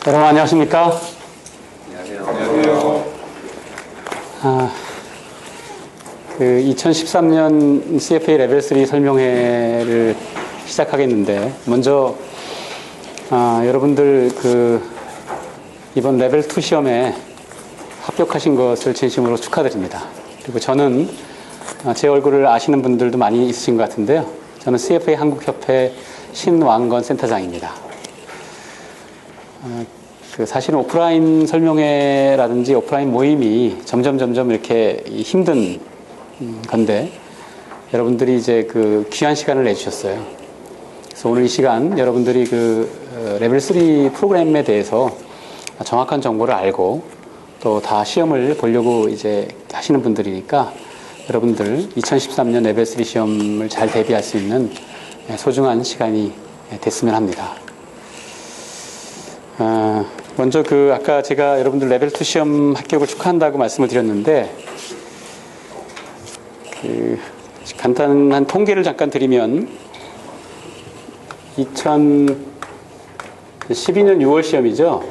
여러분 안녕하십니까? 안녕하세요. 2013년 CFA 레벨 3 설명회를 시작하겠는데, 먼저 여러분들 이번 레벨 2 시험에 합격하신 것을 진심으로 축하드립니다. 그리고 저는 제 얼굴을 아시는 분들도 많이 있으신 것 같은데요. 저는 CFA 한국협회 신왕건 센터장입니다. 사실은 오프라인 설명회라든지 오프라인 모임이 점점 이렇게 힘든 건데, 여러분들이 이제 귀한 시간을 내주셨어요. 그래서 오늘 이 시간 여러분들이 레벨 3 프로그램에 대해서 정확한 정보를 알고 또 다 시험을 보려고 이제 하시는 분들이니까, 여러분들 2013년 레벨 3 시험을 잘 대비할 수 있는 소중한 시간이 됐으면 합니다. 먼저 아까 제가 여러분들 레벨 2 시험 합격을 축하한다고 말씀을 드렸는데, 간단한 통계를 잠깐 드리면, 2012년 6월 시험이죠.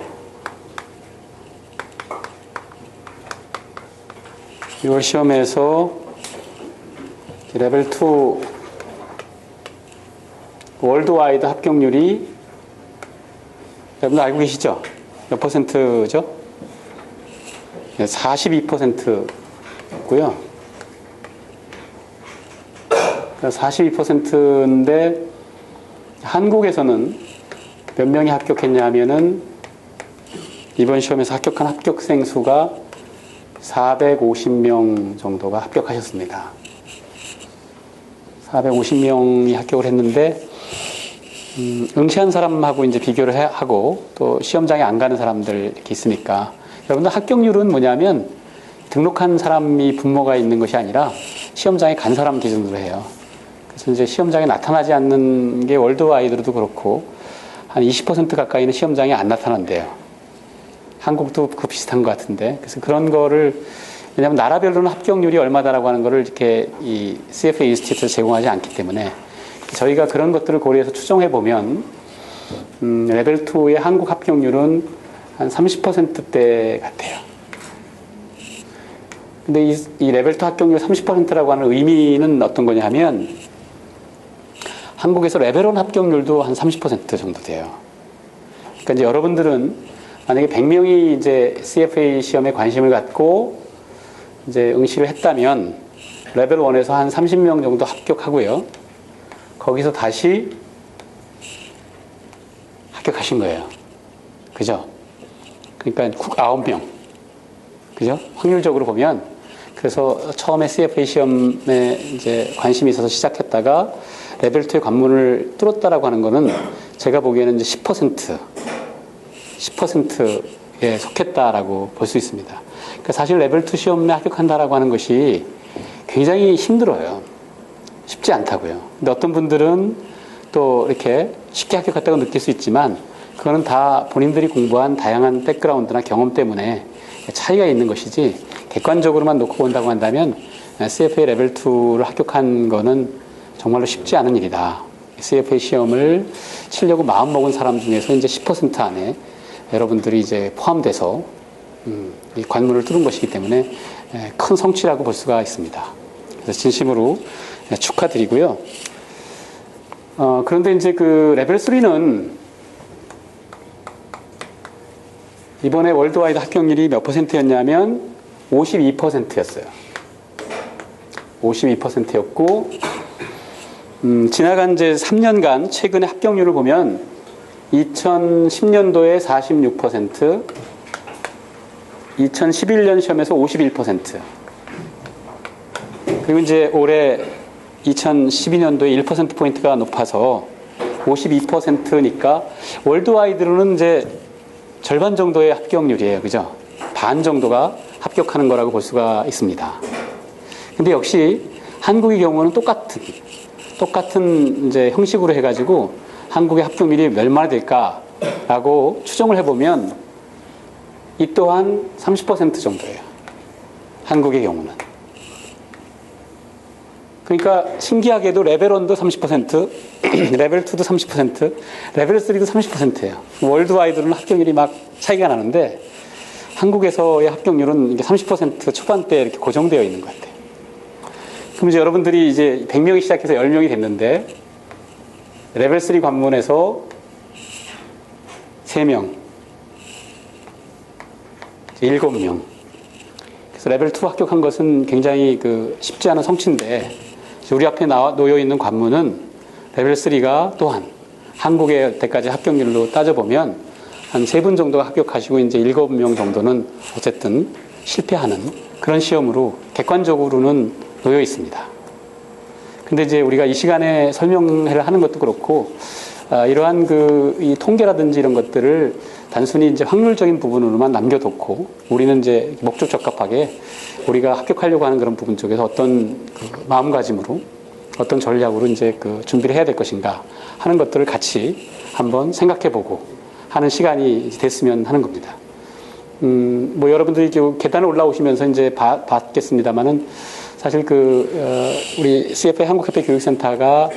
6월 시험에서 레벨 2 월드와이드 합격률이 여러분들 알고 계시죠? 몇 퍼센트죠? 42%고요. 42%인데 한국에서는 몇 명이 합격했냐 하면은, 이번 시험에서 합격한 합격생 수가 450명 정도가 합격하셨습니다. 450명이 합격을 했는데, 응시한 사람하고 이제 비교를 하고, 또 시험장에 안 가는 사람들 이렇게 있으니까, 여러분들 합격률은 뭐냐면 등록한 사람이 분모가 있는 것이 아니라 시험장에 간 사람 기준으로 해요. 그래서 이제 시험장에 나타나지 않는 게 월드와이드로도 그렇고 한 20% 가까이는 시험장에 안 나타난대요. 한국도 비슷한 것 같은데, 그래서 그런 거를, 왜냐하면 나라별로는 합격률이 얼마다라고 하는 거를 이렇게 이 CFA 인스티튜트에서 제공하지 않기 때문에, 저희가 그런 것들을 고려해서 추정해 보면 레벨 2의 한국 합격률은 한 30%대 같아요. 근데 이 레벨 2 합격률 30%라고 하는 의미는 어떤 거냐 하면, 한국에서 레벨 1 합격률도 한 30% 정도 돼요. 그러니까 이제 여러분들은 만약에 100명이 이제 CFA 시험에 관심을 갖고 이제 응시를 했다면, 레벨 1에서 한 30명 정도 합격하고요. 거기서 다시 합격하신 거예요. 그죠? 그러니까 9명. 그죠? 확률적으로 보면, 그래서 처음에 CFA 시험에 이제 관심이 있어서 시작했다가 레벨 2의 관문을 뚫었다라고 하는 거는 제가 보기에는 이제 10%에 속했다라고 볼 수 있습니다. 그러니까 사실 레벨 2 시험에 합격한다라고 하는 것이 굉장히 힘들어요. 쉽지 않다고요. 근데 어떤 분들은 또 이렇게 쉽게 합격했다고 느낄 수 있지만, 그거는 다 본인들이 공부한 다양한 백그라운드나 경험 때문에 차이가 있는 것이지, 객관적으로만 놓고 본다고 한다면 CFA 레벨 2를 합격한 거는 정말로 쉽지 않은 일이다. CFA 시험을 치려고 마음먹은 사람 중에서 이제 10% 안에 여러분들이 이제 포함돼서 이 관문을 뚫은 것이기 때문에 큰 성취라고 볼 수가 있습니다. 그래서 진심으로 축하드리고요. 그런데 이제 레벨 3는 이번에 월드와이드 합격률이 몇 퍼센트였냐면 52%였어요. 52%였고, 지나간 이제 3년간 최근의 합격률을 보면 2010년도에 46%, 2011년 시험에서 51%, 그리고 이제 올해 2012년도에 1%포인트가 높아서 52%니까 월드와이드로는 이제 절반 정도의 합격률이에요. 그죠? 반 정도가 합격하는 거라고 볼 수가 있습니다. 근데 역시 한국의 경우는 똑같은 이제 형식으로 해가지고 한국의 합격률이 얼마나 될까라고 추정을 해보면, 이 또한 30% 정도예요. 한국의 경우는. 그러니까 신기하게도 레벨 1도 30%, 레벨 2도 30%, 레벨 3도 30%예요. 월드와이드로는 합격률이 막 차이가 나는데 한국에서의 합격률은 이게 30% 초반대에 이렇게 고정되어 있는 것 같아요. 그럼 이제 여러분들이 이제 100명이 시작해서 10명이 됐는데 레벨 3 관문에서 3명, 7명. 그래서 레벨 2 합격한 것은 굉장히 쉽지 않은 성취인데 우리 앞에 놓여 있는 관문은 레벨 3가 또한 한국의 때까지 합격률로 따져보면 한 3분 정도가 합격하시고 이제 7명 정도는 어쨌든 실패하는 그런 시험으로 객관적으로는 놓여 있습니다. 근데 이제 우리가 이 시간에 설명회를 하는 것도 그렇고, 이러한 이 통계라든지 이런 것들을 단순히 이제 확률적인 부분으로만 남겨뒀고, 우리는 이제 목적 적합하게 우리가 합격하려고 하는 그런 부분 쪽에서 어떤 마음가짐으로, 어떤 전략으로 이제 준비를 해야 될 것인가 하는 것들을 같이 한번 생각해보고 하는 시간이 됐으면 하는 겁니다. 뭐 여러분들이 계단을 올라오시면서 이제 봤겠습니다만은 사실 우리 CFA 한국협회 교육센터가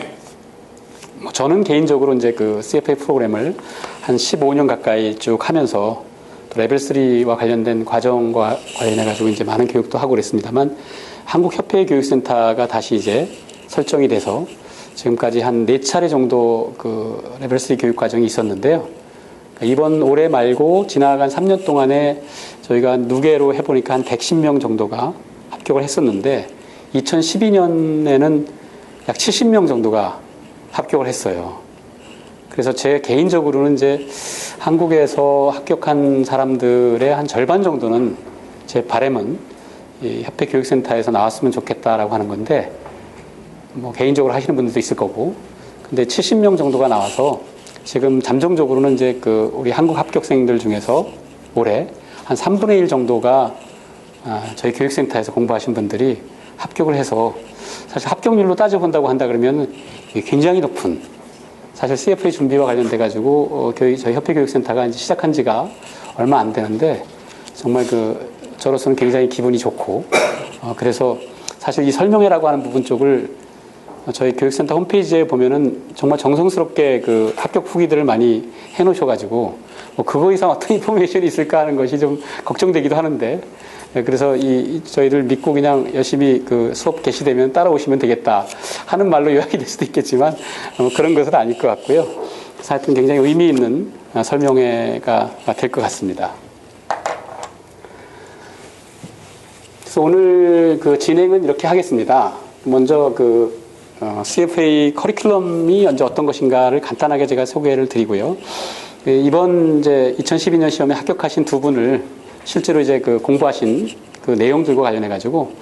저는 개인적으로 이제 CFA 프로그램을 한 15년 가까이 쭉 하면서 또 레벨 3와 관련된 과정과 관련해가지고 이제 많은 교육도 하고 그랬습니다만 한국협회 교육센터가 다시 이제 설정이 돼서 지금까지 한 4차례 정도 레벨 3 교육 과정이 있었는데요. 이번 올해 말고 지나간 3년 동안에 저희가 누계로 해보니까 한 110명 정도가 합격을 했었는데 2012년에는 약 70명 정도가 합격을 했어요. 그래서 제 개인적으로는 이제 한국에서 합격한 사람들의 한 절반 정도는 제 바람은 이 협회 교육센터에서 나왔으면 좋겠다라고 하는 건데 뭐 개인적으로 하시는 분들도 있을 거고 근데 70명 정도가 나와서 지금 잠정적으로는 이제 우리 한국 합격생들 중에서 올해 한 3분의 1 정도가 저희 교육센터에서 공부하신 분들이 합격을 해서 사실 합격률로 따져본다고 한다 그러면 굉장히 높은 사실 CFA 준비와 관련돼 가지고 저희 협회 교육센터가 이제 시작한 지가 얼마 안 되는데 정말 저로서는 굉장히 기분이 좋고 그래서 사실 이 설명회라고 하는 부분 쪽을 저희 교육센터 홈페이지에 보면은 정말 정성스럽게 합격 후기들을 많이 해놓으셔가지고 뭐 그거 이상 어떤 인포메이션이 있을까 하는 것이 좀 걱정되기도 하는데 그래서 저희를 믿고 그냥 열심히 수업 개시되면 따라오시면 되겠다 하는 말로 요약이 될 수도 있겠지만 그런 것은 아닐 것 같고요. 그래서 하여튼 굉장히 의미 있는 설명회가 될 것 같습니다. 그래서 오늘 진행은 이렇게 하겠습니다. 먼저 CFA 커리큘럼이 언제 어떤 것인가를 간단하게 제가 소개를 드리고요. 이번 이제 2012년 시험에 합격하신 두 분을 실제로 이제 공부하신 내용들과 관련해가지고,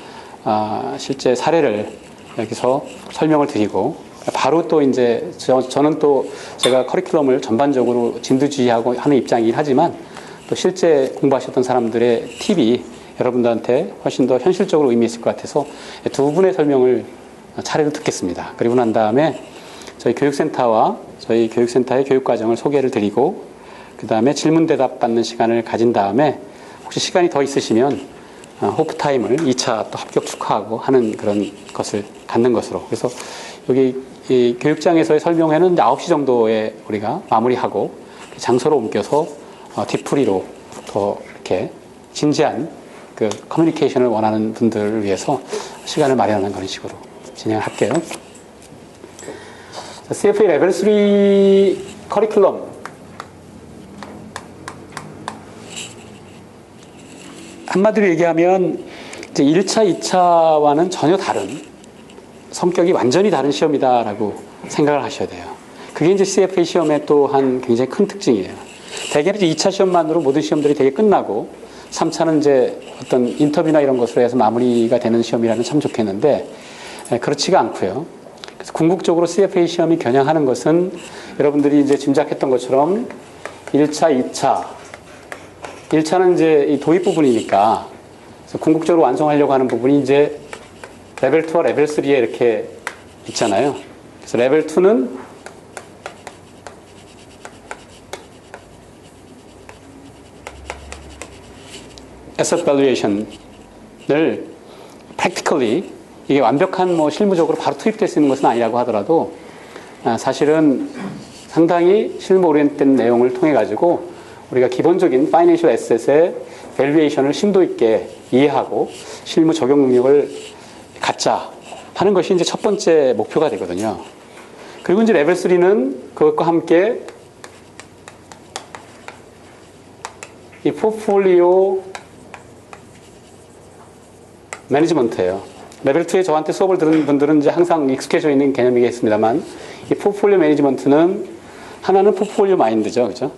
실제 사례를 여기서 설명을 드리고, 바로 또 이제 저는 또 제가 커리큘럼을 전반적으로 진두지휘하고 하는 입장이긴 하지만 또 실제 공부하셨던 사람들의 팁이 여러분들한테 훨씬 더 현실적으로 의미 있을 것 같아서 두 분의 설명을 차례로 듣겠습니다. 그리고 난 다음에 저희 교육센터와 저희 교육센터의 교육과정을 소개를 드리고 그 다음에 질문 대답 받는 시간을 가진 다음에 혹시 시간이 더 있으시면 호프타임을 2차 또 합격 축하하고 하는 그런 것을 갖는 것으로 그래서 여기 이 교육장에서의 설명회는 9시 정도에 우리가 마무리하고 장소로 옮겨서 뒤풀이로 더 이렇게 진지한 커뮤니케이션을 원하는 분들을 위해서 시간을 마련하는 그런 식으로 진행을 할게요. CFA 레벨 3 커리큘럼 한마디로 얘기하면 이제 1차, 2차와는 전혀 다른 성격이 완전히 다른 시험이다라고 생각을 하셔야 돼요. 그게 이제 CFA 시험의 또한 굉장히 큰 특징이에요. 대개는 이제 2차 시험만으로 모든 시험들이 되게 끝나고 3차는 이제 어떤 인터뷰나 이런 것으로 해서 마무리가 되는 시험이라면 참 좋겠는데 그렇지가 않고요. 그래서 궁극적으로 CFA 시험이 겨냥하는 것은 여러분들이 이제 짐작했던 것처럼 1차, 2차 1차는 이제 이 도입 부분이니까 그래서 궁극적으로 완성하려고 하는 부분이 이제 레벨 2와 레벨 3에 이렇게 있잖아요. 그래서 레벨 2는 asset valuation을 practically 이게 완벽한 뭐 실무적으로 바로 투입될 수 있는 것은 아니라고 하더라도 사실은 상당히 실무 오리엔트된 내용을 통해 가지고 우리가 기본적인 파이낸셜 에셋의 밸류에이션을 심도 있게 이해하고 실무 적용 능력을 갖자 하는 것이 이제 첫 번째 목표가 되거든요. 그리고 이제 레벨 3는 그것과 함께 이 포트폴리오 매니지먼트예요. 레벨 2에 저한테 수업을 들은 분들은 이제 항상 익숙해져 있는 개념이겠습니다만, 이 포트폴리오 매니지먼트는 하나는 포트폴리오 마인드죠, 그죠?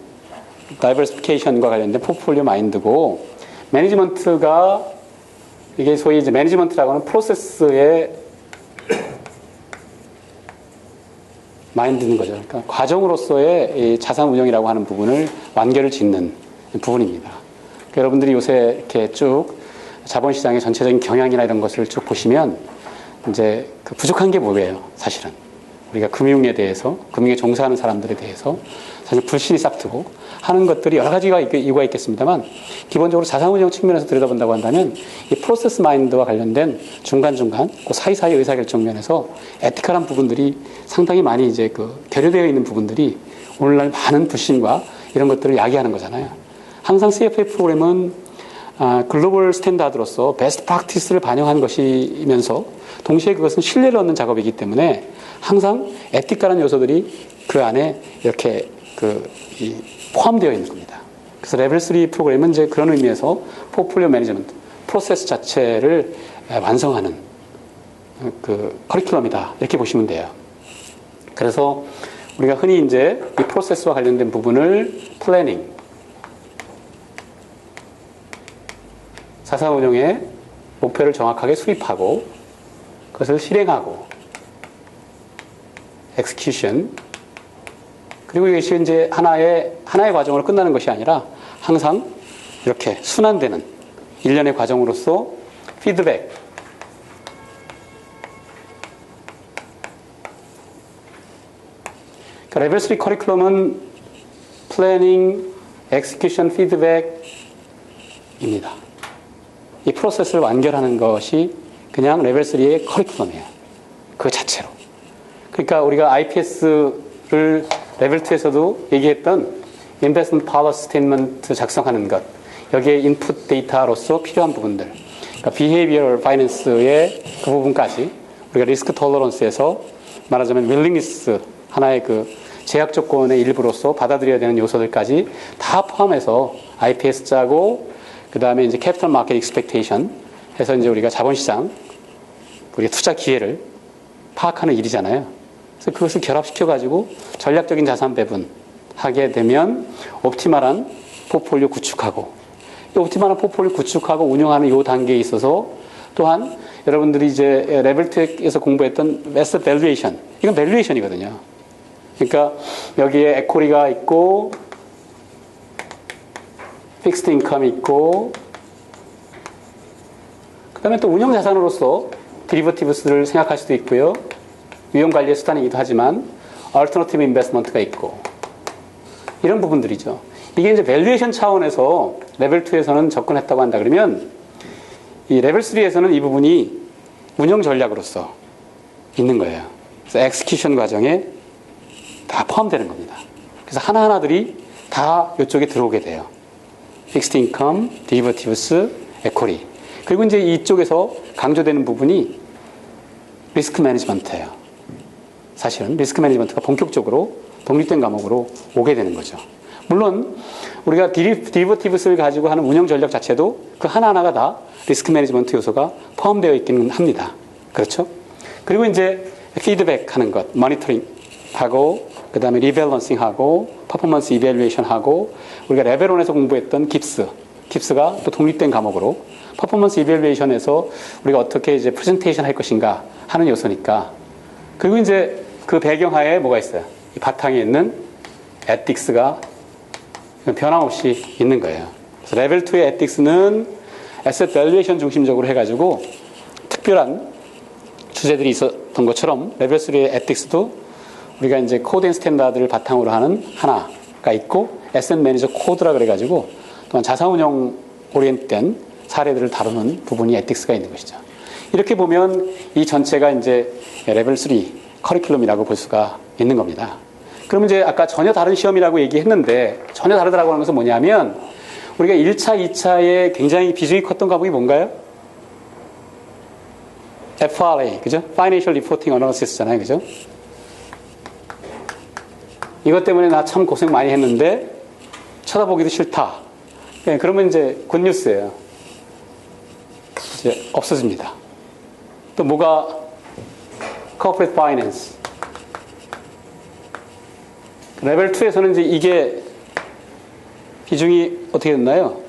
다이버시피케이션과 관련된 포트폴리오 마인드고, 매니지먼트가 이게 소위 이제 매니지먼트라고 하는 프로세스의 마인드인 거죠. 그러니까 과정으로서의 이 자산 운영이라고 하는 부분을 완결을 짓는 부분입니다. 그러니까 여러분들이 요새 이렇게 쭉 자본시장의 전체적인 경향이나 이런 것을 쭉 보시면 이제 그 부족한 게 뭐예요, 사실은. 우리가 금융에 대해서, 금융에 종사하는 사람들에 대해서 사실 불신이 싹트고 하는 것들이 여러 가지가 이유가 있겠습니다만, 기본적으로 자산운용 측면에서 들여다본다고 한다면 이 프로세스 마인드와 관련된 중간중간 그 사이사이 의사결정 면에서 에티컬한 부분들이 상당히 많이 이제 그 결여되어 있는 부분들이 오늘날 많은 불신과 이런 것들을 야기하는 거잖아요. 항상 CFA 프로그램은 글로벌 스탠다드로서 베스트 프랙티스를 반영한 것이면서 동시에 그것은 신뢰를 얻는 작업이기 때문에 항상 에티컬한 요소들이 그 안에 이렇게 포함되어 있는 겁니다. 그래서 레벨 3 프로그램은 이제 그런 의미에서 포트폴리오 매니지먼트, 프로세스 자체를 완성하는 그 커리큘럼이다, 이렇게 보시면 돼요. 그래서 우리가 흔히 이제 이 프로세스와 관련된 부분을 플래닝, 자산운용의 목표를 정확하게 수립하고 그것을 실행하고 execution, 그리고 이것이 이제 하나의 과정으로 끝나는 것이 아니라 항상 이렇게 순환되는 일련의 과정으로서 피드백, 그러니까 레벨 3 커리큘럼은 플래닝, execution, 피드백입니다. 이 프로세스를 완결하는 것이 그냥 레벨 3의 커리큘럼이에요. 그 자체로. 그러니까 우리가 IPS를 레벨 2에서도 얘기했던 인베스트먼트 policy 스테이트먼트 작성하는 것, 여기에 인풋 데이터로서 필요한 부분들, 그러니까 비헤이비어럴 파이낸스의 그 부분까지 우리가 리스크 톨러런스에서 말하자면 윌링니스, 하나의 그 제약 조건의 일부로서 받아들여야 되는 요소들까지 다 포함해서 IPS 짜고, 그 다음에 이제 캐피털 마켓 익스펙테이션 해서 이제 우리가 자본시장, 우리가 투자 기회를 파악하는 일이잖아요. 그래서 그것을 결합시켜가지고 전략적인 자산 배분하게 되면 옵티멀한 포트폴리오 구축하고, 이 옵티멀한 포트폴리오 구축하고 운영하는 이 단계에 있어서 또한 여러분들이 이제 레벨 2에서 공부했던 에셋 밸류에이션, 이건 밸류에이션이거든요. 그러니까 여기에 에코리가 있고 픽스드 인컴이 있고, 그 다음에 또 운영자산으로서 디리버티브스를 생각할 수도 있고요. 위험관리의 수단이기도 하지만 얼터너티브 인베스트먼트가 있고, 이런 부분들이죠. 이게 이제 밸류에이션 차원에서 레벨 2에서는 접근했다고 한다 그러면, 이 레벨 3에서는 이 부분이 운영 전략으로서 있는 거예요. 그래서 엑스큐션 과정에 다 포함되는 겁니다. 그래서 하나하나들이 다 이쪽에 들어오게 돼요. 픽스드 인컴, 디리버티브스, 에코리. 그리고 이제 이쪽에서 강조되는 부분이 리스크 매니지먼트예요. 사실은 리스크 매니지먼트가 본격적으로 독립된 과목으로 오게 되는 거죠. 물론 우리가 디리버티브스를 가지고 하는 운영 전략 자체도 그 하나하나가 다 리스크 매니지먼트 요소가 포함되어 있기는 합니다. 그렇죠? 그리고 이제 피드백 하는 것, 모니터링 하고, 그 다음에 리밸런싱 하고, 퍼포먼스 이밸류에이션 하고, 우리가 레벨 1에서 공부했던 깁스가 또 독립된 과목으로 퍼포먼스 이밸류에이션에서 우리가 어떻게 이제 프레젠테이션 할 것인가 하는 요소니까. 그리고 이제 그 배경하에 뭐가 있어요? 이 바탕에 있는 에틱스가 변함없이 있는 거예요. 그래서 레벨 2의 에틱스는 에셋 밸류에이션 중심적으로 해가지고 특별한 주제들이 있었던 것처럼 레벨 3의 에틱스도 우리가 이제 코드 앤 스탠다드를 바탕으로 하는 하나가 있고, 에셋 매니저 코드라 그래가지고 또한 자산운용 오리엔트된 사례들을 다루는 부분이 에틱스가 있는 것이죠. 이렇게 보면 이 전체가 이제 레벨 3 커리큘럼이라고 볼 수가 있는 겁니다. 그러면 이제 아까 전혀 다른 시험이라고 얘기했는데 전혀 다르다고 하는 것은 뭐냐면 우리가 1차, 2차에 굉장히 비중이 컸던 과목이 뭔가요? FRA, 그죠? Financial Reporting Analysis잖아요, 그죠? 이것 때문에 나 참 고생 많이 했는데 쳐다보기도 싫다. 네, 그러면 이제 굿뉴스예요. 이제 없어집니다. 또 뭐가 Corporate Finance. 레벨 2에서는 이제 이게 비중이 어떻게 됐나요?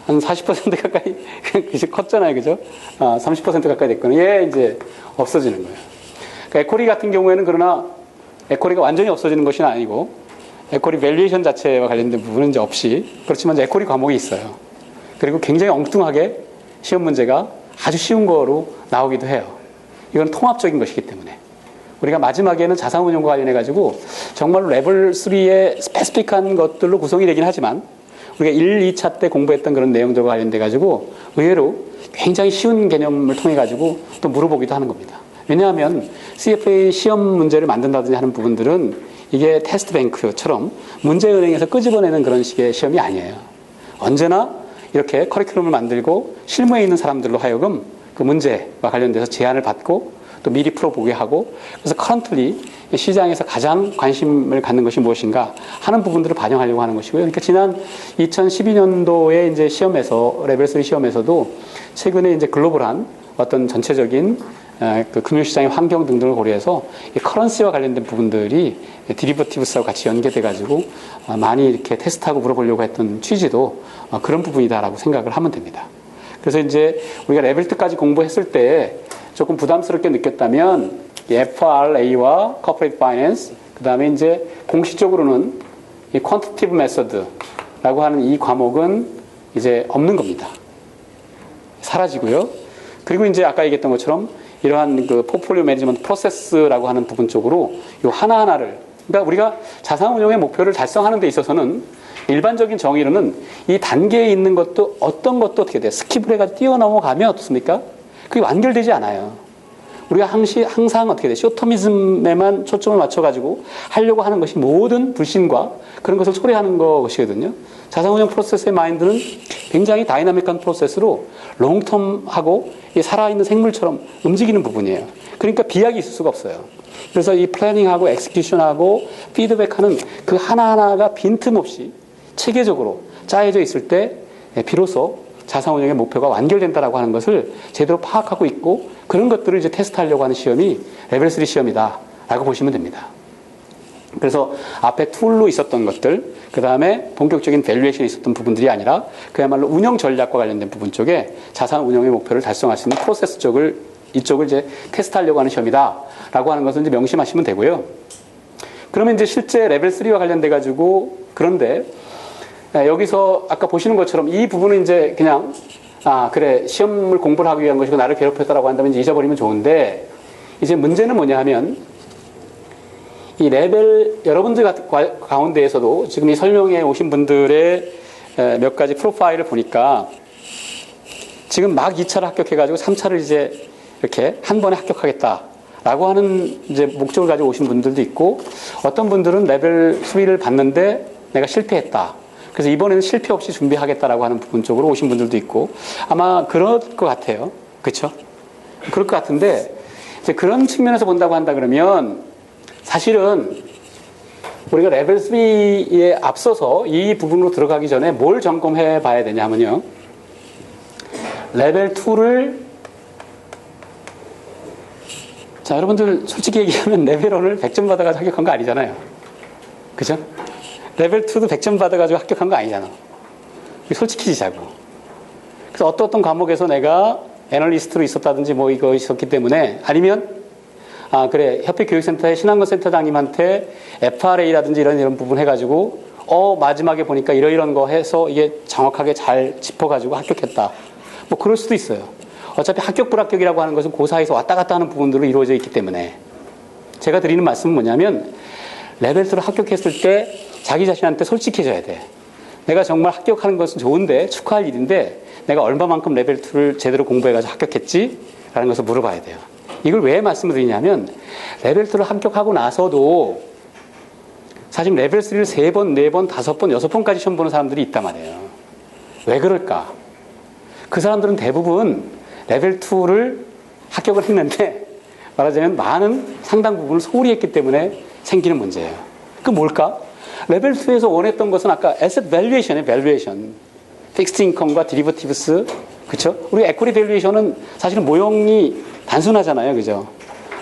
한 40% 가까이 컸잖아요, 그죠? 30% 가까이 됐거든요. 얘 이제 없어지는 거예요. 그러니까 에코리 같은 경우에는 그러나 에코리가 완전히 없어지는 것이 아니고 에코리 밸류에이션 자체와 관련된 부분은 이제 없이 그렇지만 이제 에코리 과목이 있어요. 그리고 굉장히 엉뚱하게 시험 문제가 아주 쉬운 거로 나오기도 해요. 이건 통합적인 것이기 때문에. 우리가 마지막에는 자산운용과 관련해가지고 정말로 레벨 3의 스페시픽한 것들로 구성이 되긴 하지만 우리가 1, 2차 때 공부했던 그런 내용들과 관련돼가지고 의외로 굉장히 쉬운 개념을 통해가지고 또 물어보기도 하는 겁니다. 왜냐하면 CFA 시험 문제를 만든다든지 하는 부분들은 이게 테스트 뱅크처럼 문제은행에서 끄집어내는 그런 식의 시험이 아니에요. 언제나 이렇게 커리큘럼을 만들고 실무에 있는 사람들로 하여금 그 문제와 관련돼서 제안을 받고 또 미리 풀어보게 하고 그래서 커런틀리 시장에서 가장 관심을 갖는 것이 무엇인가 하는 부분들을 반영하려고 하는 것이고요. 그러니까 지난 2012년도에 이제 시험에서 레벨 3 시험에서도 최근에 이제 글로벌한 어떤 전체적인 그 금융시장의 환경 등등을 고려해서 이 커런시와 관련된 부분들이 디리버티브스하고 같이 연계돼가지고 많이 이렇게 테스트하고 물어보려고 했던 취지도 그런 부분이다라고 생각을 하면 됩니다. 그래서 이제 우리가 레벨 2까지 공부했을 때 조금 부담스럽게 느꼈다면 FRA와 Corporate Finance, 그 다음에 이제 공식적으로는 이 Quantitative Method라고 하는 이 과목은 이제 없는 겁니다. 사라지고요. 그리고 이제 아까 얘기했던 것처럼 이러한 그 포트폴리오 매니지먼트 프로세스라고 하는 부분 쪽으로 요 하나하나를 그러니까 우리가 자산운용의 목표를 달성하는 데 있어서는 일반적인 정의로는 이 단계에 있는 것도 어떤 것도 어떻게 돼요? 스킵을 해가지고 뛰어넘어가면 어떻습니까? 그게 완결되지 않아요. 우리가 항상 어떻게 돼요? 쇼터미즘에만 초점을 맞춰가지고 하려고 하는 것이 모든 불신과 그런 것을 초래하는 것이거든요. 자산운용 프로세스의 마인드는 굉장히 다이나믹한 프로세스로 롱텀하고 살아있는 생물처럼 움직이는 부분이에요. 그러니까 비약이 있을 수가 없어요. 그래서 이 플래닝하고 엑스큐션하고 피드백하는 그 하나하나가 빈틈없이 체계적으로 짜여져 있을 때 비로소 자산운용의 목표가 완결된다라고 하는 것을 제대로 파악하고 있고 그런 것들을 이제 테스트하려고 하는 시험이 레벨 3 시험이다라고 보시면 됩니다. 그래서 앞에 툴로 있었던 것들, 그 다음에 본격적인 밸류에이션에 있었던 부분들이 아니라 그야말로 운영 전략과 관련된 부분 쪽에 자산 운영의 목표를 달성할 수 있는 프로세스 쪽을 이쪽을 이제 테스트하려고 하는 시험이다라고 하는 것을 이제 명심하시면 되고요. 그러면 이제 실제 레벨 3와 관련돼 가지고 그런데 여기서 아까 보시는 것처럼 이 부분은 이제 그냥 그래 시험을 공부를 하기 위한 것이고 나를 괴롭혔다라고 한다면 이제 잊어버리면 좋은데 이제 문제는 뭐냐 하면 이 레벨 여러분들 가운데에서도 지금 이 설명해 오신 분들의 몇 가지 프로파일을 보니까 지금 막 2차를 합격해가지고 3차를 이제 이렇게 한 번에 합격하겠다라고 하는 이제 목적을 가지고 오신 분들도 있고 어떤 분들은 레벨 3를 봤는데 내가 실패했다. 그래서 이번에는 실패 없이 준비하겠다라고 하는 부분 쪽으로 오신 분들도 있고 아마 그럴 것 같아요. 그렇죠? 그럴 것 같은데 이제 그런 측면에서 본다고 한다 그러면 사실은 우리가 레벨 3에 앞서서 이 부분으로 들어가기 전에 뭘 점검해 봐야 되냐 하면요. 레벨 2를 자 여러분들 솔직히 얘기하면 레벨 1을 100점 받아가지고 합격한 거 아니잖아요. 그죠? 레벨 2도 100점 받아가지고 합격한 거 아니잖아. 솔직해지자고. 그래서 어떤 과목에서 내가 애널리스트로 있었다든지 뭐 이거 있었기 때문에 아니면 그래 협회교육센터의 신한건 센터장님한테 FRA라든지 이런 부분 해가지고 마지막에 보니까 이런 거 해서 이게 정확하게 잘 짚어가지고 합격했다. 뭐 그럴 수도 있어요. 어차피 합격 불합격이라고 하는 것은 고사에서 왔다 갔다 하는 부분들로 이루어져 있기 때문에 제가 드리는 말씀은 뭐냐면 레벨 2로 합격했을 때 자기 자신한테 솔직해져야 돼. 내가 정말 합격하는 것은 좋은데 축하할 일인데 내가 얼마만큼 레벨 2를 제대로 공부해가지고 합격했지? 라는 것을 물어봐야 돼요. 이걸 왜 말씀을 드리냐면 레벨 2를 합격하고 나서도 사실 레벨 3를 3번, 4번, 5번, 6번까지 시험 보는 사람들이 있단 말이에요. 왜 그럴까? 그 사람들은 대부분 레벨 2를 합격을 했는데 말하자면 많은 상당 부분을 소홀히 했기 때문에 생기는 문제예요. 그 뭘까? 레벨 2에서 원했던 것은 아까 asset valuation의 valuation, fixed income과 derivatives, 그렇죠? 우리 equity valuation은 사실은 모형이 단순하잖아요, 그죠?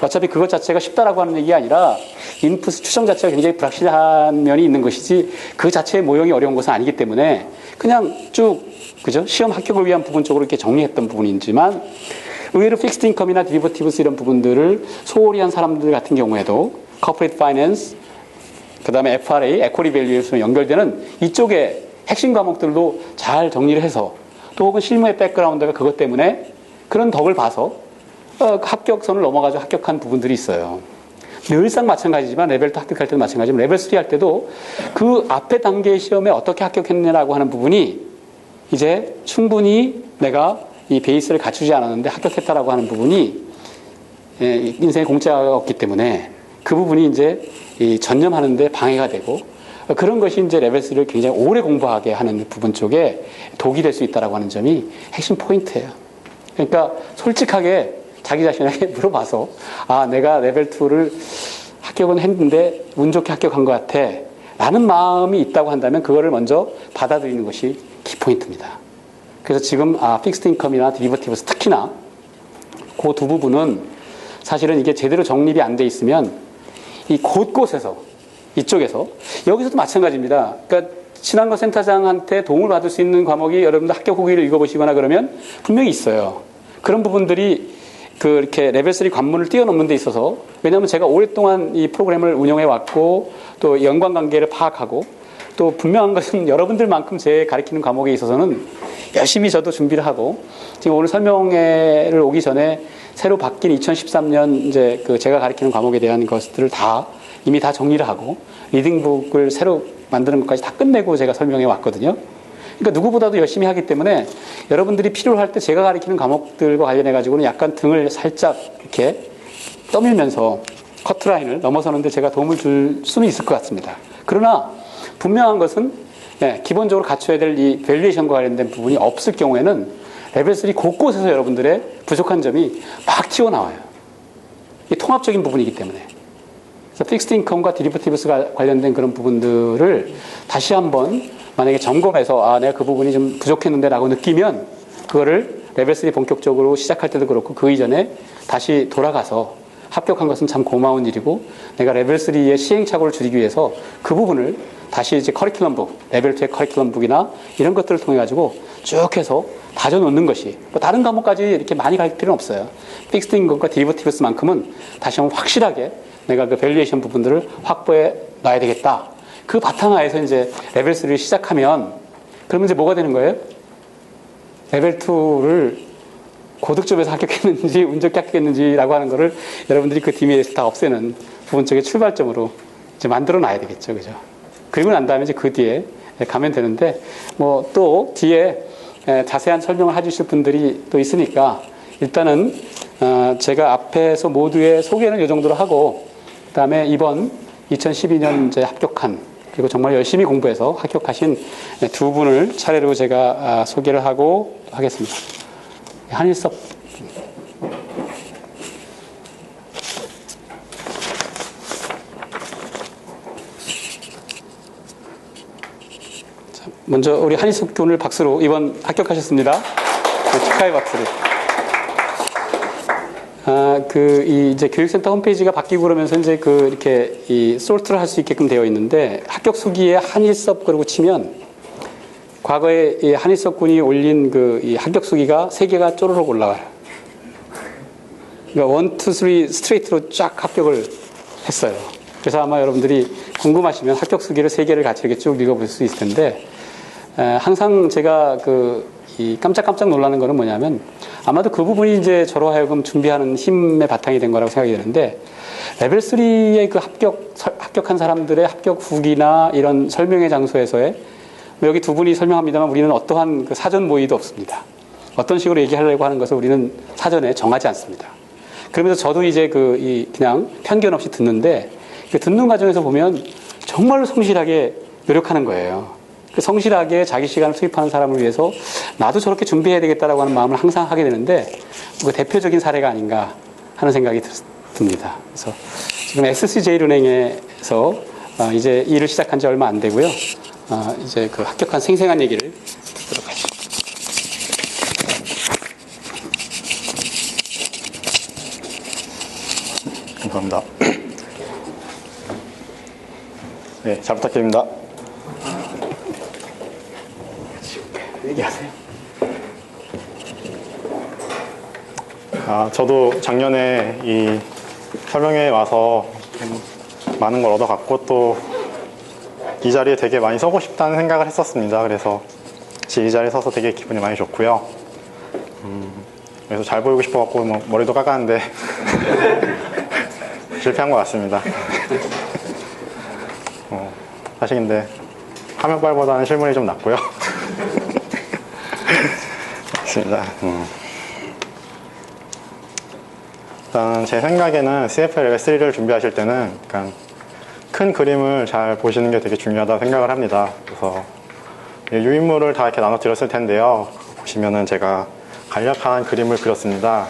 어차피 그것 자체가 쉽다라고 하는 얘기가 아니라 인풋 추정 자체가 굉장히 불확실한 면이 있는 것이지 그 자체의 모형이 어려운 것은 아니기 때문에 그냥 쭉 그죠? 시험 합격을 위한 부분 쪽으로 이렇게 정리했던 부분이지만 의외로 픽스드 인컴이나 디리버티브스 이런 부분들을 소홀히 한 사람들 같은 경우에도 corporate finance 그다음에 FRA, equity valuation 연결되는 이쪽에 핵심 과목들도 잘 정리를 해서 또 혹은 실무의 백그라운드가 그것 때문에 그런 덕을 봐서 합격선을 넘어가서 합격한 부분들이 있어요. 늘상 마찬가지지만 레벨 2 합격할 때도 마찬가지지만 레벨 3 할 때도 그 앞에 단계의 시험에 어떻게 합격했느냐라고 하는 부분이 이제 충분히 내가 이 베이스를 갖추지 않았는데 합격했다라고 하는 부분이 인생에 공짜가 없기 때문에 그 부분이 이제 전념하는데 방해가 되고 그런 것이 이제 레벨 3를 굉장히 오래 공부하게 하는 부분 쪽에 독이 될 수 있다라고 하는 점이 핵심 포인트예요. 그러니까 솔직하게 자기 자신에게 물어봐서 내가 레벨 2를 합격은 했는데 운 좋게 합격한 것 같아 라는 마음이 있다고 한다면 그거를 먼저 받아들이는 것이 키포인트입니다. 그래서 지금 픽스드 인컴이나 디리버티브스 특히나 그 두 부분은 사실은 이게 제대로 정립이 안 돼 있으면 이 곳곳에서 이쪽에서 여기서도 마찬가지입니다. 그러니까 친환경 센터장한테 도움을 받을 수 있는 과목이 여러분들 합격 후기를 읽어보시거나 그러면 분명히 있어요. 그런 부분들이 이렇게 레벨 3 관문을 뛰어넘는 데 있어서 왜냐하면 제가 오랫동안 이 프로그램을 운영해 왔고 또 연관관계를 파악하고 또 분명한 것은 여러분들만큼 제 가르치는 과목에 있어서는 열심히 저도 준비를 하고 지금 오늘 설명회를 오기 전에 새로 바뀐 2013년 이제 제가 가르치는 과목에 대한 것들을 이미 다 정리를 하고 리딩북을 새로 만드는 것까지 다 끝내고 제가 설명해 왔거든요. 그러니까 누구보다도 열심히 하기 때문에 여러분들이 필요로 할 때 제가 가르치는 과목들과 관련해 가지고는 약간 등을 살짝 이렇게 떠밀면서 커트라인을 넘어서는데 제가 도움을 줄 수는 있을 것 같습니다. 그러나 분명한 것은 기본적으로 갖춰야 될 이 밸류에이션과 관련된 부분이 없을 경우에는 레벨 3 곳곳에서 여러분들의 부족한 점이 막 튀어나와요. 이 통합적인 부분이기 때문에. 그래서 픽스드 인컴과 디리버티브스가 관련된 그런 부분들을 다시 한번 만약에 점검해서 내가 그 부분이 좀 부족했는데 라고 느끼면 그거를 레벨 3 본격적으로 시작할 때도 그렇고 그 이전에 다시 돌아가서 합격한 것은 참 고마운 일이고 내가 레벨 3의 시행착오를 줄이기 위해서 그 부분을 다시 이제 커리큘럼북, 레벨 2의 커리큘럼북이나 이런 것들을 통해 가지고 쭉 해서 다져놓는 것이 뭐 다른 과목까지 이렇게 많이 갈 필요는 없어요. 픽스드 인컴과 디리버티브스만큼은 다시 한번 확실하게 내가 그 밸류에이션 부분들을 확보해 놔야 되겠다. 그 바탕하에서 이제 레벨 3를 시작하면 그러면 이제 뭐가 되는 거예요? 레벨 2를 고득점에서 합격했는지 운 좋게 합격했는지라고 하는 거를 여러분들이 그 DMA에서 다 없애는 부분 쪽의 출발점으로 이제 만들어 놔야 되겠죠. 그죠? 그리고 난 다음에 이제 그 뒤에 가면 되는데 뭐 또 뒤에 자세한 설명을 해주실 분들이 또 있으니까 일단은 제가 앞에서 모두의 소개는 이 정도로 하고 그다음에 이번 2012년 이제 합격한 그리고 정말 열심히 공부해서 합격하신 두 분을 차례로 제가 소개를 하고 하겠습니다. 한일섭 먼저 우리 한일섭 군을 박수로 이번 합격하셨습니다. 축하의 박수를. 이제 교육센터 홈페이지가 바뀌고 그러면서 이제 이렇게 솔트를 할 수 있게끔 되어 있는데 합격 수기에 한일섭 그러고 치면 과거에 이 한일섭 군이 올린 이 합격 수기가 3개가 쪼르륵 올라와요. 그러니까 1, 2, 3 스트레이트로 쫙 합격을 했어요. 그래서 아마 여러분들이 궁금하시면 합격 수기를 3개를 같이 이렇게 쭉 읽어볼 수 있을 텐데, 항상 제가 이 깜짝깜짝 놀라는 거는 뭐냐면 아마도 그 부분이 이제 저로 하여금 준비하는 힘의 바탕이 된 거라고 생각이 되는데 레벨 3의 그 합격한 사람들의 합격 후기나 이런 설명회 장소에서의 여기 두 분이 설명합니다만 우리는 어떠한 그 사전 모의도 없습니다. 어떤 식으로 얘기하려고 하는 것을 우리는 사전에 정하지 않습니다. 그러면서 저도 이제 그냥 편견 없이 듣는데 그 듣는 과정에서 보면 정말로 성실하게 노력하는 거예요. 그 성실하게 자기 시간을 투입하는 사람을 위해서 나도 저렇게 준비해야 되겠다라고 하는 마음을 항상 하게 되는데 그 대표적인 사례가 아닌가 하는 생각이 듭니다. 그래서 지금 SC제일은행에서 이제 일을 시작한 지 얼마 안 되고요. 이제 그 합격한 생생한 얘기를 듣도록 하죠. 감사합니다. 네, 잘 부탁드립니다. 얘기하세요. 저도 작년에 이 설명회에 와서 많은 걸 얻어갔고 또 이 자리에 되게 많이 서고 싶다는 생각을 했었습니다. 그래서 이 자리에 서서 되게 기분이 많이 좋고요. 그래서 잘 보이고 싶어갖고 뭐 머리도 깎았는데 실패한 것 같습니다. 사실 근데 화면빨보다는 실물이 좀 낫고요. 맞습니다. 일단 제 생각에는 CFL 레벨 3를 준비하실 때는 약간 큰 그림을 잘 보시는 게 되게 중요하다고 생각을 합니다. 그래서 유인물을 다 이렇게 나눠 드렸을 텐데요. 보시면은 제가 간략한 그림을 그렸습니다.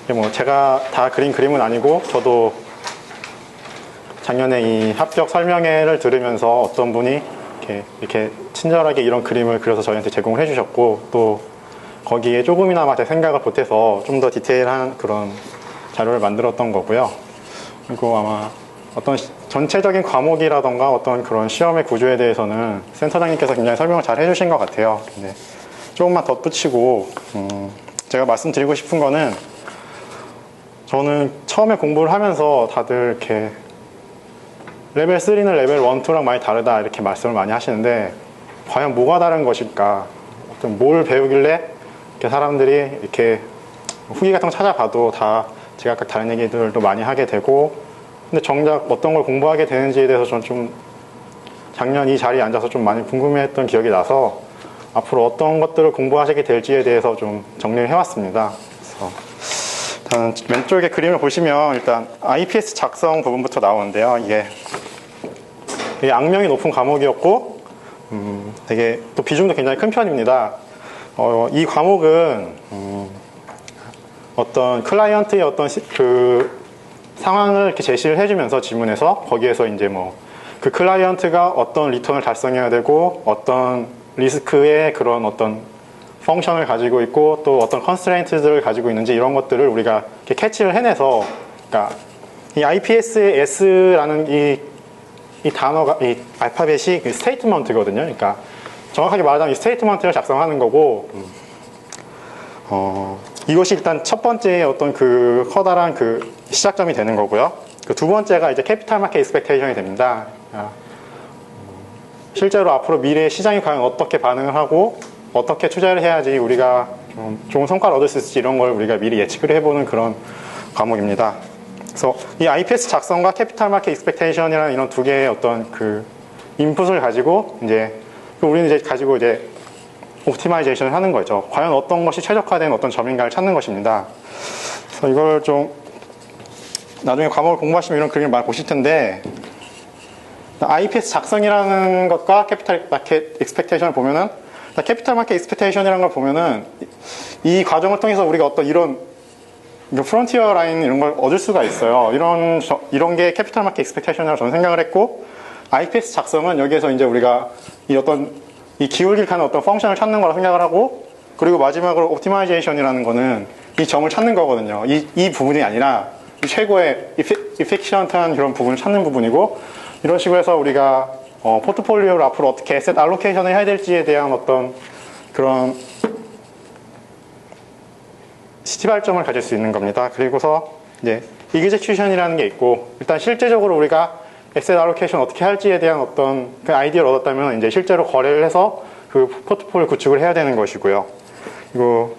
뭐 제가 다 그린 그림은 아니고 저도 작년에 이 합격 설명회를 들으면서 어떤 분이 이렇게 친절하게 이런 그림을 그려서 저희한테 제공을 해주셨고 또 거기에 조금이나마 제 생각을 보태서 좀 더 디테일한 그런 자료를 만들었던 거고요. 그리고 아마 어떤 전체적인 과목이라던가 어떤 그런 시험의 구조에 대해서는 센터장님께서 굉장히 설명을 잘 해주신 것 같아요. 근데 조금만 덧붙이고 제가 말씀드리고 싶은 거는 저는 처음에 공부를 하면서 다들 이렇게 레벨 3는 레벨 1, 2랑 많이 다르다 이렇게 말씀을 많이 하시는데 과연 뭐가 다른 것일까? 어떤 뭘 배우길래 이렇게 사람들이 이렇게 후기 같은 거 찾아봐도 다 제각각 다른 얘기들도 많이 하게 되고 근데 정작 어떤 걸 공부하게 되는지에 대해서 저는 좀 작년 이 자리에 앉아서 좀 많이 궁금해했던 기억이 나서 앞으로 어떤 것들을 공부하시게 될지에 대해서 좀 정리를 해왔습니다. 그래서 일단 왼쪽에 그림을 보시면 일단 IPS 작성 부분부터 나오는데요. 이게 악명이 높은 과목이었고 되게 또 비중도 굉장히 큰 편입니다. 이 과목은 어떤 클라이언트의 어떤 그 상황을 이렇게 제시를 해주면서 지문에서 거기에서 이제 뭐 그 클라이언트가 어떤 리턴을 달성해야 되고 어떤 리스크의 그런 어떤 펑션을 가지고 있고 또 어떤 컨스트레인트들을 가지고 있는지 이런 것들을 우리가 이렇게 캐치를 해내서 그러니까 이 IPS의 S라는 이 단어가 이 알파벳이 그 스테이트먼트거든요. 그러니까 정확하게 말하자면 이 스테이트먼트를 작성하는 거고 이것이 일단 첫 번째 어떤 그 커다란 그 시작점이 되는 거고요. 그 두 번째가 이제 캐피탈 마켓 익스펙테이션이 됩니다. 실제로 앞으로 미래의 시장이 과연 어떻게 반응을 하고 어떻게 투자를 해야지 우리가 좀 좋은 성과를 얻을 수 있을지 이런 걸 우리가 미리 예측을 해보는 그런 과목입니다. 그래서 이 IPS 작성과 캐피탈 마켓 익스펙테이션이라는 이런 두 개의 어떤 그 인풋을 가지고 이제 우리는 이제 가지고 이제 옵티마이제이션을 하는 거죠. 과연 어떤 것이 최적화된 어떤 점인가를 찾는 것입니다. 그래서 이걸 좀 나중에 과목을 공부하시면 이런 그림을 많이 보실 텐데 IPS 작성이라는 것과 캐피탈 마켓 익스펙테이션을 보면은 캐피탈 마켓 익스펙테이션이라는 걸 보면은 이 과정을 통해서 우리가 어떤 이런 프론티어 라인 이런 걸 얻을 수가 있어요. 이런 게 캐피탈 마켓 익스펙테이션이라고 저는 생각을 했고 IPS 작성은 여기에서 이제 우리가 이 기울길 가는 어떤 펑션을 찾는 거라고 생각을 하고 그리고 마지막으로 옵티마이제이션이라는 거는 이 점을 찾는 거거든요. 이 부분이 아니라 이 최고의 이펙션트한 그런 부분을 찾는 부분이고 이런 식으로 해서 우리가 포트폴리오를 앞으로 어떻게 에셋 알로케이션을 해야 될지에 대한 어떤 그런 시발점을 가질 수 있는 겁니다. 그리고서 이제 이그제큐션이라는 게 있고 일단 실제적으로 우리가 에셋 알로케이션 어떻게 할지에 대한 어떤 그 아이디어를 얻었다면 이제 실제로 거래를 해서 그 포트폴리오 구축을 해야 되는 것이고요. 그리고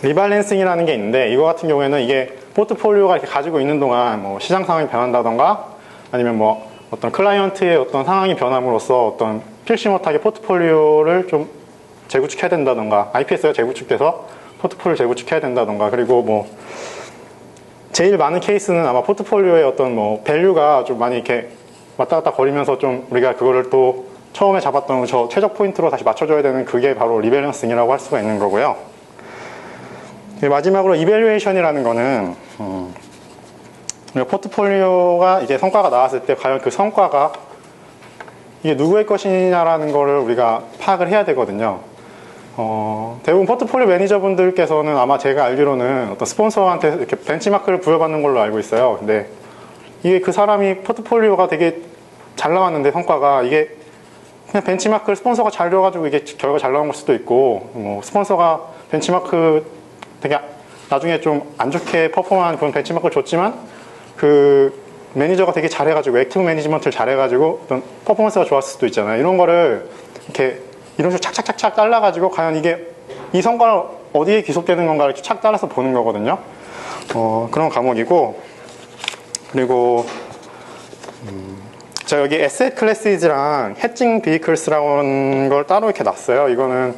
리밸런싱이라는 게 있는데 이거 같은 경우에는 이게 포트폴리오가 이렇게 가지고 있는 동안 뭐 시장 상황이 변한다던가 아니면 뭐 어떤 클라이언트의 어떤 상황이 변함으로써 어떤 필시 못하게 포트폴리오를 좀 재구축해야 된다던가, IPS가 재구축돼서 포트폴리오를 재구축해야 된다던가, 그리고 뭐 제일 많은 케이스는 아마 포트폴리오의 어떤 뭐 밸류가 좀 많이 이렇게 왔다 갔다 거리면서 좀 우리가 그거를 또 처음에 잡았던 저 최적 포인트로 다시 맞춰줘야 되는 그게 바로 리밸런싱이라고 할 수가 있는 거고요. 마지막으로 이밸류에이션이라는 거는 우리가 포트폴리오가 이제 성과가 나왔을 때 과연 그 성과가 이게 누구의 것이냐라는 거를 우리가 파악을 해야 되거든요. 대부분 포트폴리오 매니저분들께서는 아마 제가 알기로는 어떤 스폰서한테 이렇게 벤치마크를 부여받는 걸로 알고 있어요. 근데 이게 그 사람이 포트폴리오가 되게 잘 나왔는데 성과가 이게 그냥 벤치마크를 스폰서가 잘 줘가지고 이게 결과가 잘 나온 걸 수도 있고, 뭐 스폰서가 벤치마크 되게 나중에 좀 안 좋게 퍼포먼한 그런 벤치마크를 줬지만 그 매니저가 되게 잘해가지고 액티브 매니지먼트를 잘해가지고 어떤 퍼포먼스가 좋았을 수도 있잖아요. 이런 거를 이렇게 이런 식으로 착착착착 잘라가지고 과연 이게 이 성과를 어디에 귀속되는 건가를 이렇게 착 잘라서 보는 거거든요. 그런 과목이고, 그리고 제가 여기 에셋 클래시즈랑 해칭 비이클스라는 걸 따로 이렇게 놨어요. 이거는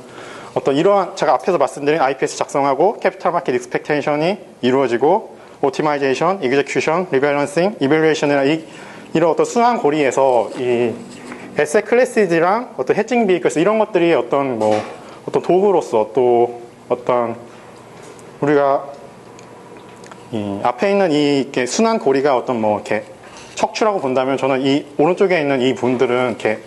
어떤 이러한 제가 앞에서 말씀드린 IPS 작성하고 캐피탈 마켓 익스펙테이션이 이루어지고 오티마이제이션, 이그제큐션, 리밸런싱, 이밸류에이션이나 이런 어떤 순환 고리에서 이 에셋 클래시즈랑 어떤 해칭 비이클스 이런 것들이 어떤 뭐 어떤 도구로서 또 어떤 우리가 이 앞에 있는 이 이렇게 순환 고리가 어떤 뭐 이렇게 척추라고 본다면 저는 이 오른쪽에 있는 이 분들은 이렇게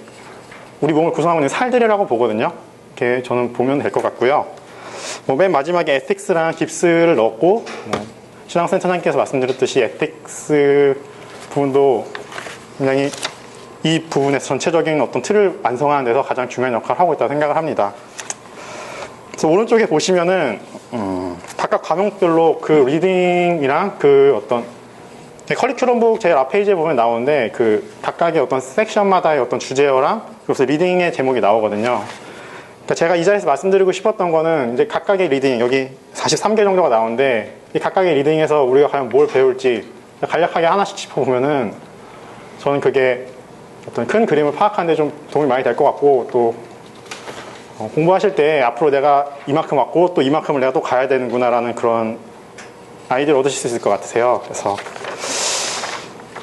우리 몸을 구성하고 있는 살들이라고 보거든요. 이렇게 저는 보면 될 것 같고요. 뭐 맨 마지막에 에틱스랑 깁스를 넣었고, 신앙센터장님께서 말씀드렸듯이 에틱스 부분도 굉장히 이 부분에서 전체적인 어떤 틀을 완성하는 데서 가장 중요한 역할을 하고 있다고 생각을 합니다. 그래서 오른쪽에 보시면은 각각 과목별로 그 리딩이랑 그 어떤 커리큘럼북 제일 앞 페이지에 보면 나오는데 그 각각의 어떤 섹션마다의 어떤 주제어랑 그래서 리딩의 제목이 나오거든요. 그러니까 제가 이 자리에서 말씀드리고 싶었던 거는 이제 각각의 리딩 여기 43개 정도가 나오는데 이 각각의 리딩에서 우리가 과연 뭘 배울지 간략하게 하나씩 짚어보면은 저는 그게 어떤 큰 그림을 파악하는 데 좀 도움이 많이 될 것 같고 또 공부하실 때 앞으로 내가 이만큼 왔고 또 이만큼을 내가 또 가야 되는구나 라는 그런 아이디어를 얻으실 수 있을 것 같으세요. 그래서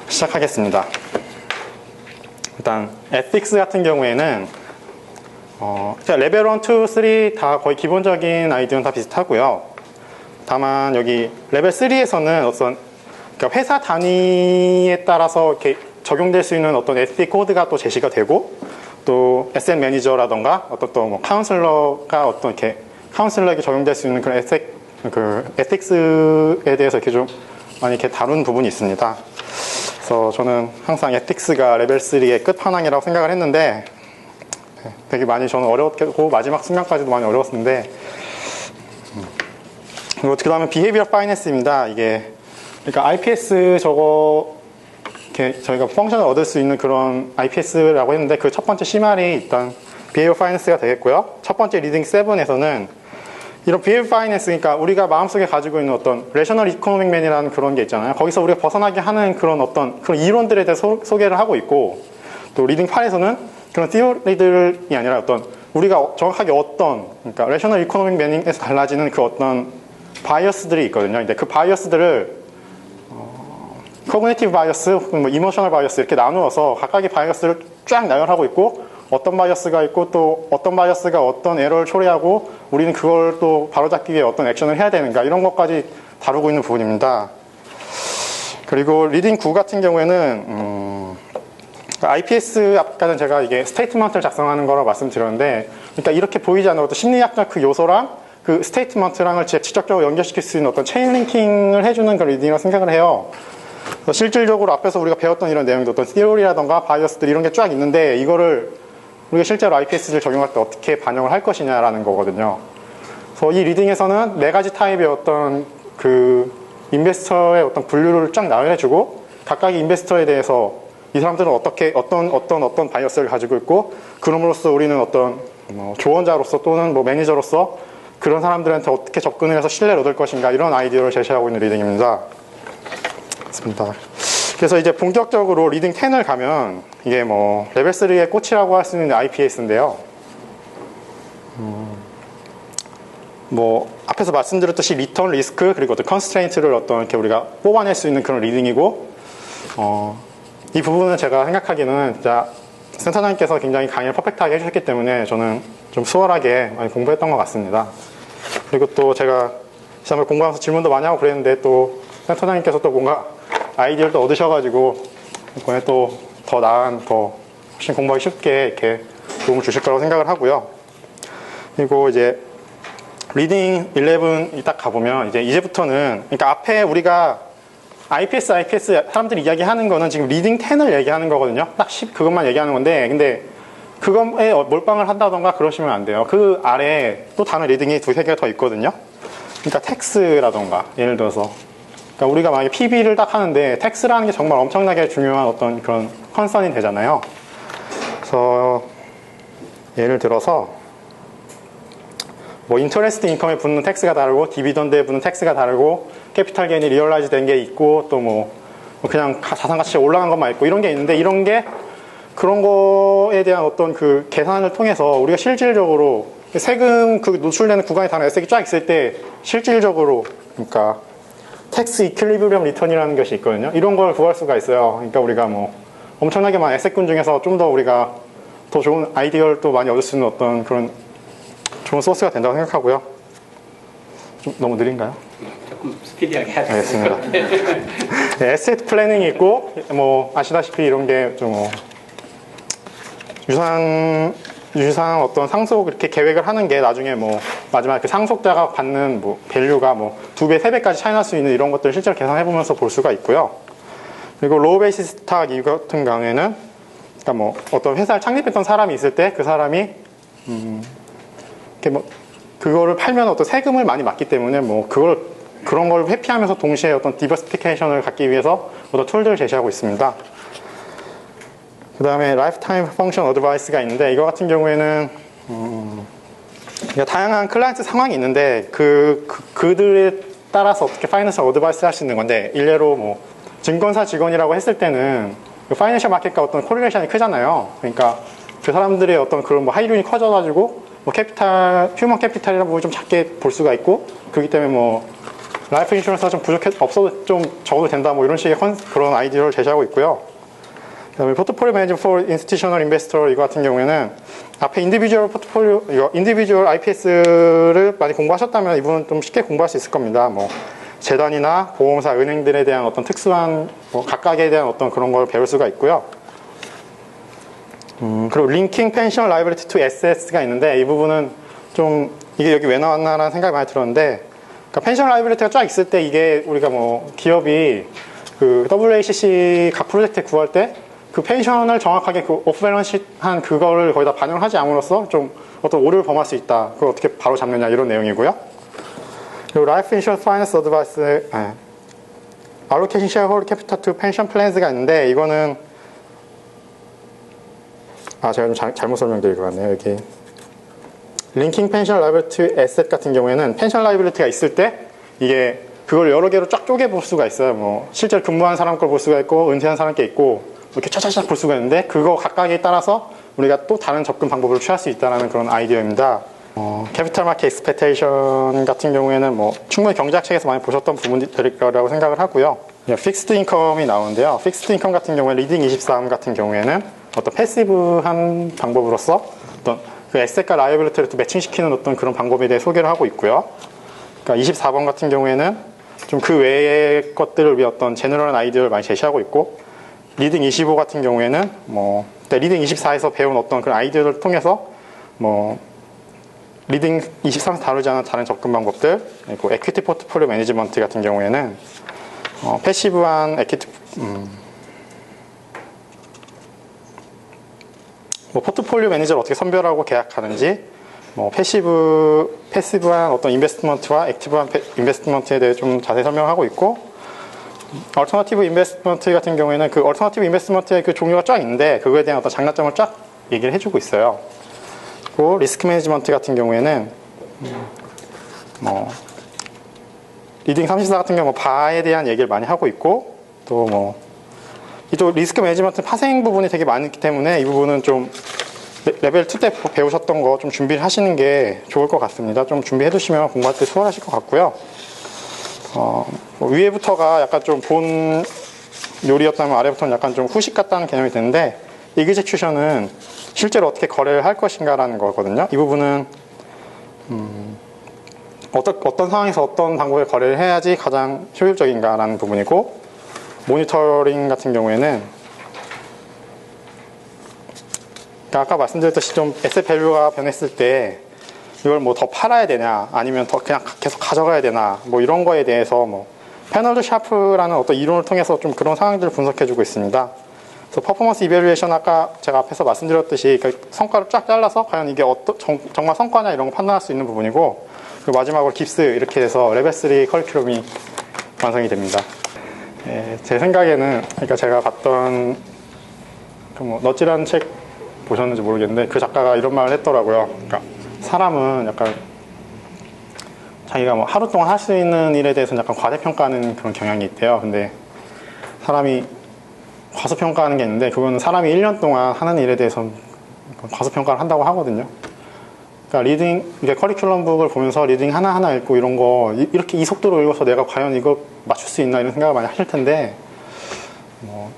시작하겠습니다. 일단 에틱스 같은 경우에는 레벨 1, 2, 3 다 거의 기본적인 아이디어는 다 비슷하고요. 다만 여기 레벨 3에서는 어떤 그러니까 회사 단위에 따라서 이렇게 적용될 수 있는 어떤 에틱 코드가 또 제시가 되고 또 SM 매니저라던가 어떤 또 뭐 카운슬러가 어떤 이렇게 카운슬러에게 적용될 수 있는 그런 에틱스에 대해서 이렇게 좀 많이 이렇게 다룬 부분이 있습니다. 그래서 저는 항상 에틱스가 레벨 3의 끝판왕이라고 생각을 했는데 되게 많이 저는 어려웠고 마지막 순간까지도 많이 어려웠는데 그리고 그 다음에 비헤비어 파이낸스입니다. 이게 그러니까 IPS 저거 이렇게 저희가 펑션을 얻을 수 있는 그런 IPS라고 했는데 그 첫 번째 CMAR이 일단 비헤비어 파이낸스가 되겠고요. 첫 번째 리딩 7에서는 이런 비헤비어 파이낸스 그러니까 우리가 마음속에 가지고 있는 어떤 레셔널 이코노믹 맨이라는 그런 게 있잖아요. 거기서 우리가 벗어나게 하는 그런 어떤 그런 이론들에 대해서 소개를 하고 있고 또 리딩 8에서는 그런 티오리들이 아니라 어떤 우리가 정확하게 어떤 그러니까 레셔널 이코노믹 맨에서 달라지는 그 어떤 바이어스들이 있거든요. 근데 그 바이어스들을 코그니티브 바이어스, 뭐 이모셔널 바이어스 이렇게 나누어서 각각의 바이어스를 쫙 나열하고 있고 어떤 바이어스가 있고 또 어떤 바이어스가 어떤 에러를 초래하고 우리는 그걸 또 바로잡기 위해 어떤 액션을 해야 되는가 이런 것까지 다루고 있는 부분입니다. 그리고 리딩 9 같은 경우에는 IPS 아까는 제가 이게 스테이트먼트를 작성하는 거라고 말씀드렸는데 그러니까 이렇게 보이지 않는 어떤 심리학적 그 요소랑 그 스테이트먼트랑을 직접적으로 연결시킬 수 있는 어떤 체인 링킹을 해주는 그런 리딩이라고 생각을 해요. 실질적으로 앞에서 우리가 배웠던 이런 내용도 어떤 티오리라던가 바이어스들 이런 게 쫙 있는데 이거를 우리가 실제로 IPS를 적용할 때 어떻게 반영을 할 것이냐라는 거거든요. 그래서 이 리딩에서는 네 가지 타입의 어떤 그 인베스터의 어떤 분류를 쫙 나열해주고 각각의 인베스터에 대해서 이 사람들은 어떻게 어떤 바이어스를 가지고 있고 그럼으로써 우리는 어떤 조언자로서 또는 뭐 매니저로서 그런 사람들한테 어떻게 접근을 해서 신뢰를 얻을 것인가 이런 아이디어를 제시하고 있는 리딩입니다. 맞습니다. 그래서 이제 본격적으로 리딩 10을 가면 이게 뭐 레벨 3의 꽃이라고 할 수 있는 IPS인데요. 뭐 앞에서 말씀드렸듯이 리턴 리스크 그리고 어떤 컨스트레인트를 어떤 이렇게 우리가 뽑아낼 수 있는 그런 리딩이고 이 부분은 제가 생각하기에는 진짜 센터장님께서 굉장히 강의를 퍼펙트하게 해주셨기 때문에 저는 좀 수월하게 많이 공부했던 것 같습니다. 그리고 또 제가 시험을 공부하면서 질문도 많이 하고 그랬는데 또 센터장님께서 또 뭔가 아이디어를 또 얻으셔가지고 이번에 또 더 나은 더 훨씬 공부하기 쉽게 이렇게 도움을 주실 거라고 생각을 하고요. 그리고 이제 리딩 11이 딱 가보면 이제부터는 그러니까 앞에 우리가 IPS 사람들이 이야기하는 거는 지금 리딩 10을 얘기하는 거거든요. 딱 10 그것만 얘기하는 건데 근데 그거에 몰빵을 한다던가 그러시면 안 돼요. 그 아래에 또 다른 리딩이 두세 개가 더 있거든요. 그러니까 텍스라던가 예를 들어서 그러니까 우리가 만약에 PB를 딱 하는데 텍스라는 게 정말 엄청나게 중요한 어떤 그런 컨선이 되잖아요. 그래서 예를 들어서 뭐 인터레스트 인컴에 붙는 텍스가 다르고 디비던드에 붙는 텍스가 다르고 캐피탈 게인이 리얼라이즈 된 게 있고 또 뭐 그냥 자산 가치가 올라간 것만 있고 이런 게 있는데 이런 게 그런 거에 대한 어떤 그 계산을 통해서 우리가 실질적으로 세금 그 노출되는 구간에 다른 에셋이 쫙 있을 때 실질적으로 그러니까 텍스 이퀄리브리엄 리턴이라는 것이 있거든요. 이런 걸 구할 수가 있어요. 그러니까 우리가 뭐 엄청나게 많은 에셋군 중에서 좀 더 우리가 더 좋은 아이디어를 또 많이 얻을 수 있는 어떤 그런 좋은 소스가 된다고 생각하고요. 좀 너무 느린가요? 조금 스피디하게 해야 알겠습니다. 네, 에셋 플래닝이 있고 뭐 아시다시피 이런 게 좀 유사한 어떤 상속 이렇게 계획을 하는 게 나중에 뭐 마지막 그 상속자가 받는 뭐 밸류가 뭐 2배, 3배까지 차이 날 수 있는 이런 것들을 실제로 계산해 보면서 볼 수가 있고요. 그리고 로우 베이시스 스탁 이 같은 경우에는 그러니까 뭐 어떤 회사를 창립했던 사람이 있을 때 그 사람이 이렇게 뭐 그거를 팔면 어떤 세금을 많이 맞기 때문에 뭐 그런 걸 회피하면서 동시에 어떤 디버시피케이션을 갖기 위해서 어떤 툴들을 제시하고 있습니다. 그 다음에 라이프타임 펑션 어드바이스가 있는데 이거 같은 경우에는 다양한 클라이언트 상황이 있는데 그들에 따라서 어떻게 파이낸셜 어드바이스를 할 수 있는 건데 일례로 뭐 증권사 직원이라고 했을 때는 그 파이낸셜 마켓과 어떤 코릴레이션이 크잖아요. 그러니까 그 사람들의 어떤 그런 뭐 하이륜이 커져가지고 뭐 캐피탈, 휴먼 캐피탈이라는 부분이 좀 작게 볼 수가 있고 그렇기 때문에 뭐 라이프 인슈런스가 좀 없어도 좀 적어도 된다 뭐 이런 식의 그런 아이디어를 제시하고 있고요. 그 다음에 포트폴리오 매니저 for institutional investor 이거 같은 경우에는 앞에 인디비주얼 포트폴리오, 이거 인디비주얼 IPS를 많이 공부하셨다면 이분은 좀 쉽게 공부할 수 있을 겁니다. 뭐 재단이나 보험사, 은행들에 대한 어떤 특수한 뭐 각각에 대한 어떤 그런 걸 배울 수가 있고요. 그리고 링킹 펜션 라이빌리티 투 에셋스가 있는데 이 부분은 좀 이게 여기 왜 나왔나라는 생각이 많이 들었는데 그러니까 펜션 라이빌리티가 쫙 있을 때 이게 우리가 뭐 기업이 그 WACC 각 프로젝트 구할 때 그 펜션을 정확하게 그 오프밸런스한 그거를 거의 다 반영하지 않음으로써 좀 어떤 오류를 범할 수 있다. 그걸 어떻게 바로 잡느냐 이런 내용이고요. 그리고 라이프 인슈런스 파이낸스 어드바이스 알로케이션 쉐어홀더 캐피탈 투 펜션 플랜즈가 있는데 이거는 제가 좀 잘못 설명드린 것 같네요. 여기 링킹 펜션 라이빌리티 에셋 같은 경우에는 펜션 라이빌리티가 있을 때 이게 그걸 여러 개로 쫙 쪼개 볼 수가 있어요. 뭐 실제로 근무한 사람 걸 볼 수가 있고 은퇴한 사람 게 있고 이렇게 차차차 볼 수가 있는데 그거 각각에 따라서 우리가 또 다른 접근 방법을 취할 수 있다는 그런 아이디어입니다. 캐피탈 마켓 익스펙테이션 같은 경우에는 뭐 충분히 경제학 책에서 많이 보셨던 부분들일 거라고 생각을 하고요. 픽스드 인컴이 나오는데요. 픽스드 인컴 같은 경우에 리딩 23 같은 경우에는 어떤 패시브한 방법으로서 어떤 그 에셋과 라이어빌리티를 또 매칭시키는 어떤 그런 방법에 대해 소개를 하고 있고요. 그러니까 24번 같은 경우에는 좀 그 외의 것들을 위해 어떤 제너럴한 아이디어를 많이 제시하고 있고 리딩 25 같은 경우에는 뭐 리딩 24에서 배운 어떤 그런 아이디어를 통해서 뭐 리딩 23에서 다루지 않은 다른 접근 방법들 그리고 에퀴티 포트폴리오 매니지먼트 같은 경우에는 패시브한 에퀴티 뭐 포트폴리오 매니저를 어떻게 선별하고 계약하는지 뭐 패시브한 어떤 인베스트먼트와 액티브한 인베스트먼트에 대해 좀 자세히 설명하고 있고 얼터너티브 인베스트먼트 같은 경우에는 그 얼터너티브 인베스트먼트의 그 종류가 쫙 있는데 그거에 대한 어떤 장단점을 쫙 얘기를 해주고 있어요. 그리고 리스크 매니지먼트 같은 경우에는 뭐 리딩 34 같은 경우 바에 대한 얘기를 많이 하고 있고 또 뭐 이쪽 리스크 매니지먼트 파생 부분이 되게 많기 때문에 이 부분은 좀 레벨 2 때 배우셨던 거 좀 준비를 하시는 게 좋을 것 같습니다. 좀 준비해 두시면 공부할 때 수월하실 것 같고요. 뭐 위에부터가 약간 좀 본 요리였다면 아래부터는 약간 좀 후식 같다는 개념이 드는데, 이그제큐션은 실제로 어떻게 거래를 할 것인가라는 거거든요. 이 부분은 어떤 상황에서 어떤 방법의 거래를 해야지 가장 효율적인가라는 부분이고, 모니터링 같은 경우에는 아까 말씀드렸듯이 좀 에셋 밸류가 변했을 때 이걸 뭐 더 팔아야 되냐 아니면 더 그냥 계속 가져가야 되나 뭐 이런 거에 대해서 뭐 패널드 샤프라는 어떤 이론을 통해서 좀 그런 상황들을 분석해주고 있습니다. 그래서 퍼포먼스 이밸류에이션 아까 제가 앞에서 말씀드렸듯이 그 성과를 쫙 잘라서 과연 이게 정말 성과냐 이런 거 판단할 수 있는 부분이고, 그리고 마지막으로 깁스 이렇게 해서 레벨 3 커리큘럼이 완성이 됩니다. 제 생각에는 그러니까 제가 봤던 그 넛이라는 책 보셨는지 모르겠는데 그 작가가 이런 말을 했더라고요. 그러니까 사람은 약간 자기가 뭐 하루 동안 할 수 있는 일에 대해서는 약간 과대평가하는 그런 경향이 있대요. 근데 사람이 과소평가하는 게 있는데 그거는 사람이 1년 동안 하는 일에 대해서 과소평가를 한다고 하거든요. 그러니까 이게 커리큘럼북을 보면서 리딩 하나하나 읽고 이런 거 이렇게 이 속도로 읽어서 내가 과연 이거 맞출 수 있나 이런 생각을 많이 하실 텐데,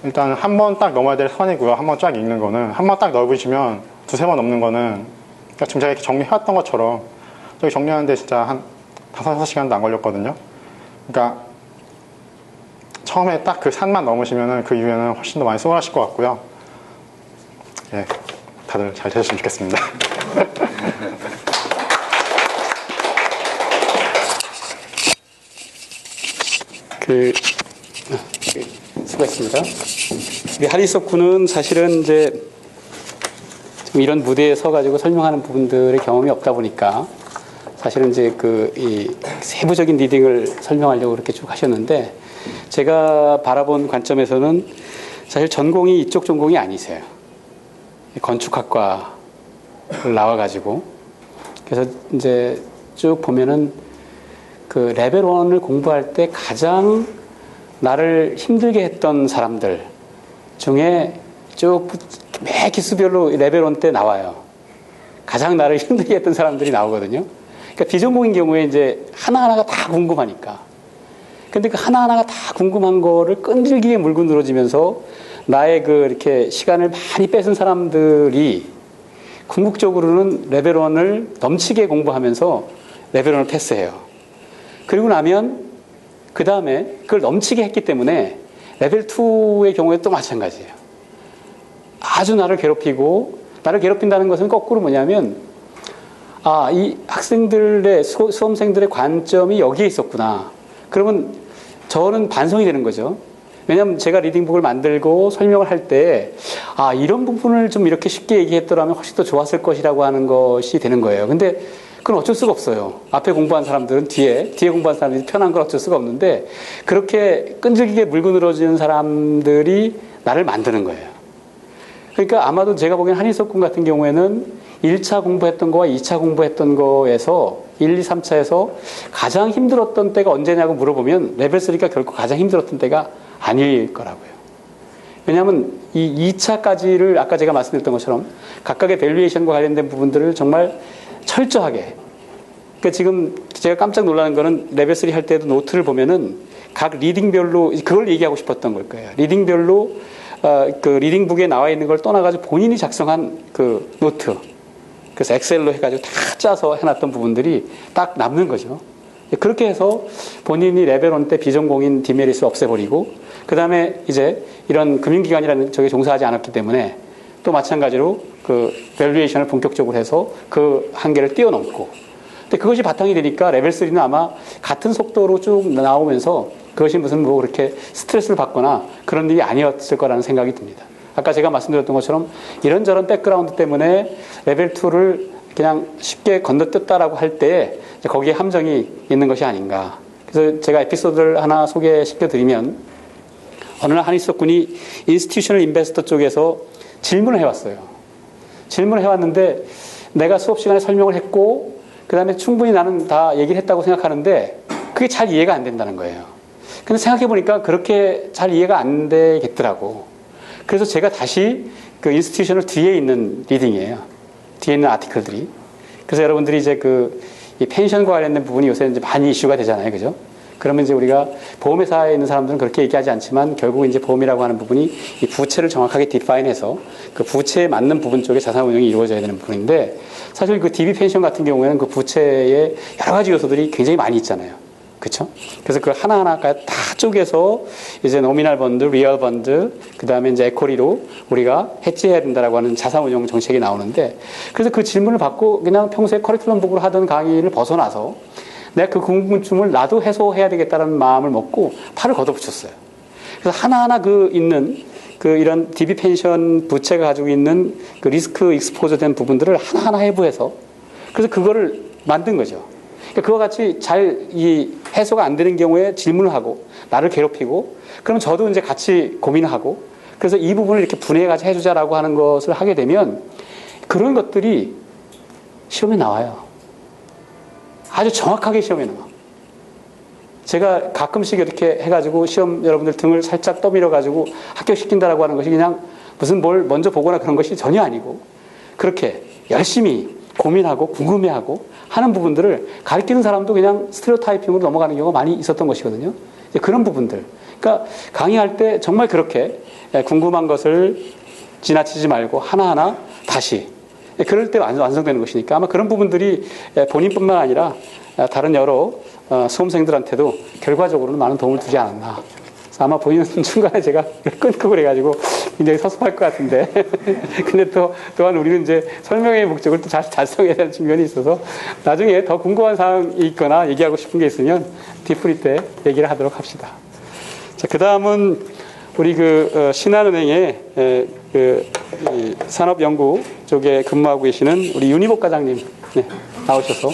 일단 한 번 딱 넘어야 될 선이고요. 한 번 쫙 읽는 거는 한 번 딱 넓으시면 두세 번 넘는 거는, 그러니까 지금 제가 이렇게 정리해왔던 것처럼 저기 정리하는데 진짜 한 5-6시간도 안 걸렸거든요. 그러니까 처음에 딱 그 산만 넘으시면은 그 이후에는 훨씬 더 많이 수월하실 것 같고요. 예, 다들 잘 되셨으면 좋겠습니다. 수고했습니다. 우리 하리소쿠는 사실은 이제 좀 이런 무대에 서가지고 설명하는 부분들의 경험이 없다 보니까 사실은 이제 이 세부적인 리딩을 설명하려고 그렇게 쭉 하셨는데, 제가 바라본 관점에서는 사실 전공이 이쪽 전공이 아니세요. 건축학과를 나와가지고. 그래서 이제 쭉 보면은 그 레벨 1을 공부할 때 가장 나를 힘들게 했던 사람들 중에 쭉 매 기수별로 레벨 1 때 나와요. 가장 나를 힘들게 했던 사람들이 나오거든요. 그러니까 비전공인 경우에 이제 하나하나가 다 궁금하니까. 근데 그 하나하나가 다 궁금한 거를 끈질기게 물고 늘어지면서 나의 이렇게 시간을 많이 뺏은 사람들이 궁극적으로는 레벨 1을 넘치게 공부하면서 레벨 1을 패스해요. 그리고 나면 그 다음에 그걸 넘치게 했기 때문에 레벨 2의 경우에 또 마찬가지예요. 아주 나를 괴롭힌다는 것은 거꾸로 뭐냐면, 이 학생들의, 수험생들의 관점이 여기에 있었구나. 그러면 저는 반성이 되는 거죠. 왜냐하면 제가 리딩북을 만들고 설명을 할 때, 이런 부분을 좀 이렇게 쉽게 얘기했더라면 훨씬 더 좋았을 것이라고 하는 것이 되는 거예요. 근데 그건 어쩔 수가 없어요. 앞에 공부한 사람들은 뒤에 공부한 사람들이 편한 걸 어쩔 수가 없는데, 그렇게 끈질기게 물고 늘어지는 사람들이 나를 만드는 거예요. 그러니까 아마도 제가 보기엔 한희석군 같은 경우에는 1차 공부했던 거와 2차 공부했던 거에서 1, 2, 3차에서 가장 힘들었던 때가 언제냐고 물어보면 레벨 3가 결코 가장 힘들었던 때가 아닐 거라고요. 왜냐하면 이 2차까지를 아까 제가 말씀드렸던 것처럼 각각의 밸류에이션과 관련된 부분들을 정말 철저하게, 그러니까 지금 제가 깜짝 놀라는 거는 레벨 3 할 때도 노트를 보면은 각 리딩별로 그걸 얘기하고 싶었던 걸 거예요. 리딩별로 그 리딩북에 나와 있는 걸 떠나가지고 본인이 작성한 그 노트, 그래서 엑셀로 해가지고 다 짜서 해놨던 부분들이 딱 남는 거죠. 그렇게 해서 본인이 레벨 1 때 비전공인 디메리트를 없애버리고, 그 다음에 이제 이런 금융기관이라는 쪽에 종사하지 않았기 때문에 또 마찬가지로 그 밸류에이션을 본격적으로 해서 그 한계를 뛰어넘고, 근데 그것이 바탕이 되니까 레벨 3는 아마 같은 속도로 쭉 나오면서 그것이 무슨 뭐 그렇게 스트레스를 받거나 그런 일이 아니었을 거라는 생각이 듭니다. 아까 제가 말씀드렸던 것처럼 이런저런 백그라운드 때문에 레벨 2를 그냥 쉽게 건너뛰었다라고 할 때 거기에 함정이 있는 것이 아닌가. 그래서 제가 에피소드를 하나 소개시켜드리면, 어느 날 한희석군이 인스티튜셔널 인베스터 쪽에서 질문을 해왔어요. 질문을 해왔는데 내가 수업 시간에 설명을 했고 그 다음에 충분히 나는 다 얘기를 했다고 생각하는데 그게 잘 이해가 안 된다는 거예요. 근데 생각해보니까 그렇게 잘 이해가 안 되겠더라고. 그래서 제가 다시 그 인스티튜셔널 뒤에 있는 리딩이에요. 뒤에 있는 아티클들이. 그래서 여러분들이 이제 이 펜션과 관련된 부분이 요새 이제 많이 이슈가 되잖아요. 그죠? 그러면 이제 우리가 보험회사에 있는 사람들은 그렇게 얘기하지 않지만 결국 이제 보험이라고 하는 부분이 이 부채를 정확하게 디파인해서 그 부채에 맞는 부분 쪽에 자산 운용이 이루어져야 되는 부분인데 사실 그 DB 펜션 같은 경우에는 그 부채에 여러 가지 요소들이 굉장히 많이 있잖아요. 그렇죠? 그래서 그 하나하나가 다 쪼개서 이제 노미널 번드, 리얼 번드, 그 다음에 이제 에코리로 우리가 해지해야 된다라고 하는 자산 운용 정책이 나오는데 그래서 그 질문을 받고 그냥 평소에 커리큘럼북으로 하던 강의를 벗어나서 내가 그 궁금증을 나도 해소해야 되겠다는 마음을 먹고 팔을 걷어붙였어요. 그래서 하나하나 이런 DB 펜션 부채가 가지고 있는 그 리스크 익스포저 된 부분들을 하나하나 해부해서 그래서 그거를 만든 거죠. 그러니까 그와 같이 잘 이 해소가 안 되는 경우에 질문을 하고 나를 괴롭히고 그럼 저도 이제 같이 고민을 하고 그래서 이 부분을 이렇게 분해해가지고 해주자라고 하는 것을 하게 되면 그런 것들이 시험에 나와요. 아주 정확하게 시험에 나와. 제가 가끔씩 이렇게 해가지고 시험 여러분들 등을 살짝 떠밀어가지고 합격시킨다라고 하는 것이 그냥 무슨 뭘 먼저 보거나 그런 것이 전혀 아니고 그렇게 열심히 고민하고 궁금해하고 하는 부분들을 가르치는 사람도 그냥 스테레오타이핑으로 넘어가는 경우가 많이 있었던 것이거든요. 이제 그런 부분들. 그러니까 강의할 때 정말 그렇게 궁금한 것을 지나치지 말고 하나하나 다시 그럴 때 완성되는 것이니까 아마 그런 부분들이 본인뿐만 아니라 다른 여러 수험생들한테도 결과적으로는 많은 도움을 주지 않았나. 아마 보이는 중간에 제가 끊고 그래가지고 굉장히 섭섭할 것 같은데. 근데 또한 우리는 이제 설명의 목적을 또 잘 달성해야 되는 측면이 있어서 나중에 더 궁금한 사항이 있거나 얘기하고 싶은 게 있으면 디프리 때 얘기를 하도록 합시다. 자, 그 다음은 우리 신한은행의 이 산업연구 쪽에 근무하고 계시는 우리 윤희복 과장님 나오셔서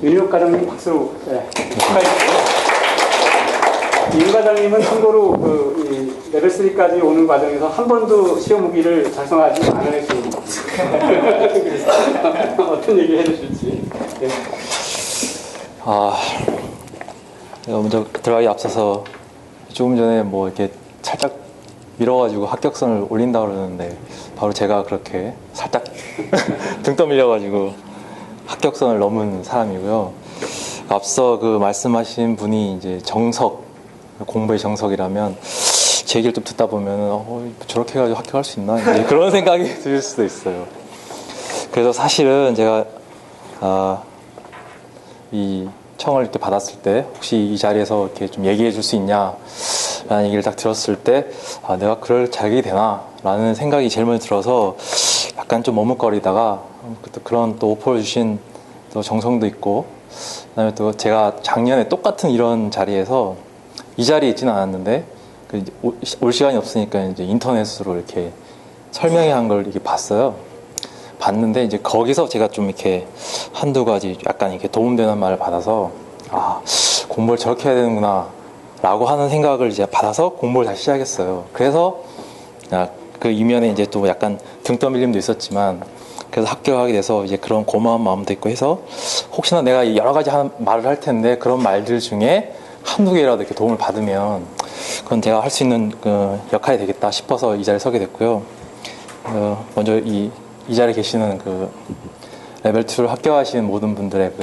윤희복 과장님 박수 축하드립니다. 윤 과장님은 참고로 이 레벨 3까지 오는 과정에서 한 번도 시험 후기를 작성하지 않으셨습니다. 어떤 얘기 해주실지. 네. 내가 먼저 들어가기 앞서서 조금 전에 뭐 이렇게 살짝 밀어가지고 합격선을 올린다고 그러는데 바로 제가 그렇게 살짝 등 떠밀려가지고 합격선을 넘은 사람이고요. 앞서 그 말씀하신 분이 이제 공부의 정석이라면 제 얘기를 좀 듣다 보면 저렇게 해가지고 합격할 수 있나? 이제 그런 생각이 들 수도 있어요. 그래서 사실은 제가 이 청을 이렇게 받았을 때 혹시 이 자리에서 이렇게 좀 얘기해 줄 수 있냐 라는 얘기를 딱 들었을 때 내가 그럴 자격이 되나 라는 생각이 제일 먼저 들어서 약간 좀 머뭇거리다가 그런 또 오퍼를 주신 또 정성도 있고 그다음에 또 제가 작년에 똑같은 이런 자리에서 이 자리에 있지는 않았는데 올 시간이 없으니까 이제 인터넷으로 이렇게 설명회한 걸 이렇게 봤는데 이제 거기서 제가 좀 이렇게 한두 가지 약간 이렇게 도움되는 말을 받아서 공부를 저렇게 해야 되는구나 라고 하는 생각을 이제 받아서 공부를 다시 시작했어요. 그래서 그 이면에 이제 또 약간 등 떠밀림도 있었지만 그래서 합격하게 돼서 이제 그런 고마운 마음도 있고 해서 혹시나 내가 여러 가지 말을 할 텐데 그런 말들 중에 한두 개라도 이렇게 도움을 받으면 그건 제가 할 수 있는 그 역할이 되겠다 싶어서 이 자리에 서게 됐고요. 먼저 이 자리에 계시는 그 레벨 2를 합격하신 모든 분들의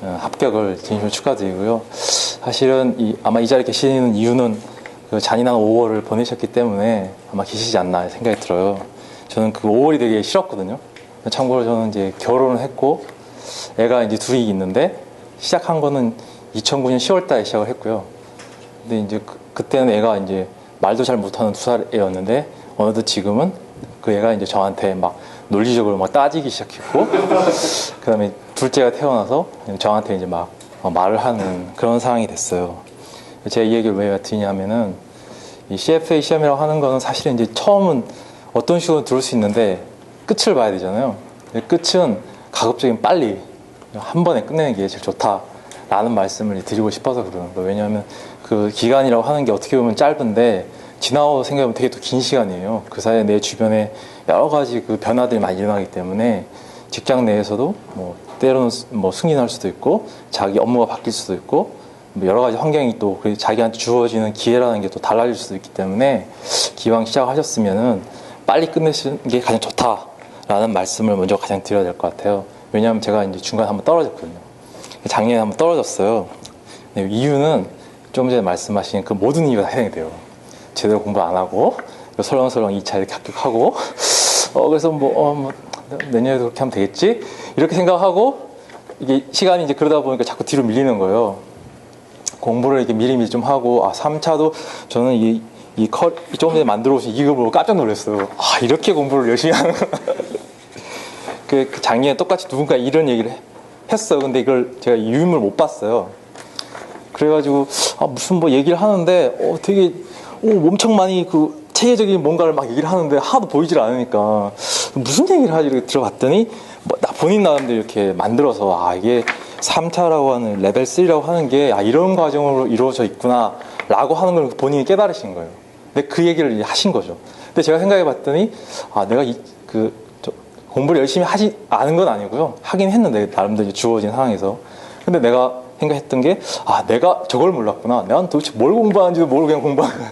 합격을 진심으로 축하드리고요. 사실은 아마 이 자리에 계시는 이유는 그 잔인한 5월을 보내셨기 때문에 아마 계시지 않나 생각이 들어요. 저는 그 5월이 되게 싫었거든요. 참고로 저는 이제 결혼을 했고 애가 이제 둘이 있는데 시작한 거는 2009년 10월 달에 시작을 했고요. 근데 이제 그때는 애가 이제 말도 잘 못하는 2살 애였는데 어느덧 지금은 그 애가 이제 저한테 막 논리적으로 막 따지기 시작했고 그 다음에 둘째가 태어나서 저한테 이제 막 말을 하는 그런 상황이 됐어요. 제가 이 얘기를 왜 드리냐면은 이 CFA 시험이라고 하는 거는 사실은 이제 처음은 어떤 식으로 들을 수 있는데 끝을 봐야 되잖아요. 끝은 가급적이면 빨리 한 번에 끝내는 게 제일 좋다라는 말씀을 드리고 싶어서 그러는 거예요. 왜냐하면 그 기간이라고 하는 게 어떻게 보면 짧은데 지나고 생각하면 되게 또 긴 시간이에요. 그 사이에 내 주변에 여러 가지 그 변화들이 많이 일어나기 때문에 직장 내에서도 뭐 때로는 뭐 승진할 수도 있고 자기 업무가 바뀔 수도 있고 뭐 여러 가지 환경이 또 자기한테 주어지는 기회라는 게 또 달라질 수도 있기 때문에 기왕 시작하셨으면은 빨리 끝내시는 게 가장 좋다라는 말씀을 먼저 가장 드려야 될 것 같아요. 왜냐하면 제가 이제 중간에 한번 떨어졌거든요. 작년에 한번 떨어졌어요. 이유는 좀 전에 말씀하신 그 모든 이유가 다 해당이 돼요. 제대로 공부 안 하고 설렁설렁 2차 이렇게 합격하고 그래서 뭐 내년에도 그렇게 하면 되겠지 이렇게 생각하고 이게 시간이 이제 그러다 보니까 자꾸 뒤로 밀리는 거예요. 공부를 이렇게 미리미리 좀 하고 3차도 저는 조금 전에 만들어 오신 이 기급으로 깜짝 놀랐어요. 이렇게 공부를 열심히 하는 거. 그 작년에 똑같이 누군가 이런 얘기를 했어요. 근데 이걸 제가 유임을 못 봤어요. 그래가지고 무슨 뭐 얘기를 하는데 되게 엄청 많이 그 체계적인 뭔가를 막 얘기를 하는데 하나도 보이질 않으니까 무슨 얘기를 하지 이렇게 들어봤더니 본인 나름대로 이렇게 만들어서 이게 3차라고 하는 레벨 3라고 하는 게 이런 과정으로 이루어져 있구나 라고 하는 걸 본인이 깨달으신 거예요. 근데 그 얘기를 하신 거죠. 근데 제가 생각해 봤더니 내가 공부를 열심히 하지 않은 건 아니고요. 하긴 했는데 나름대로 주어진 상황에서. 근데 내가 생각했던 게 내가 저걸 몰랐구나. 내가 도대체 뭘 공부하는지도 모르고 그냥 공부하는 거야.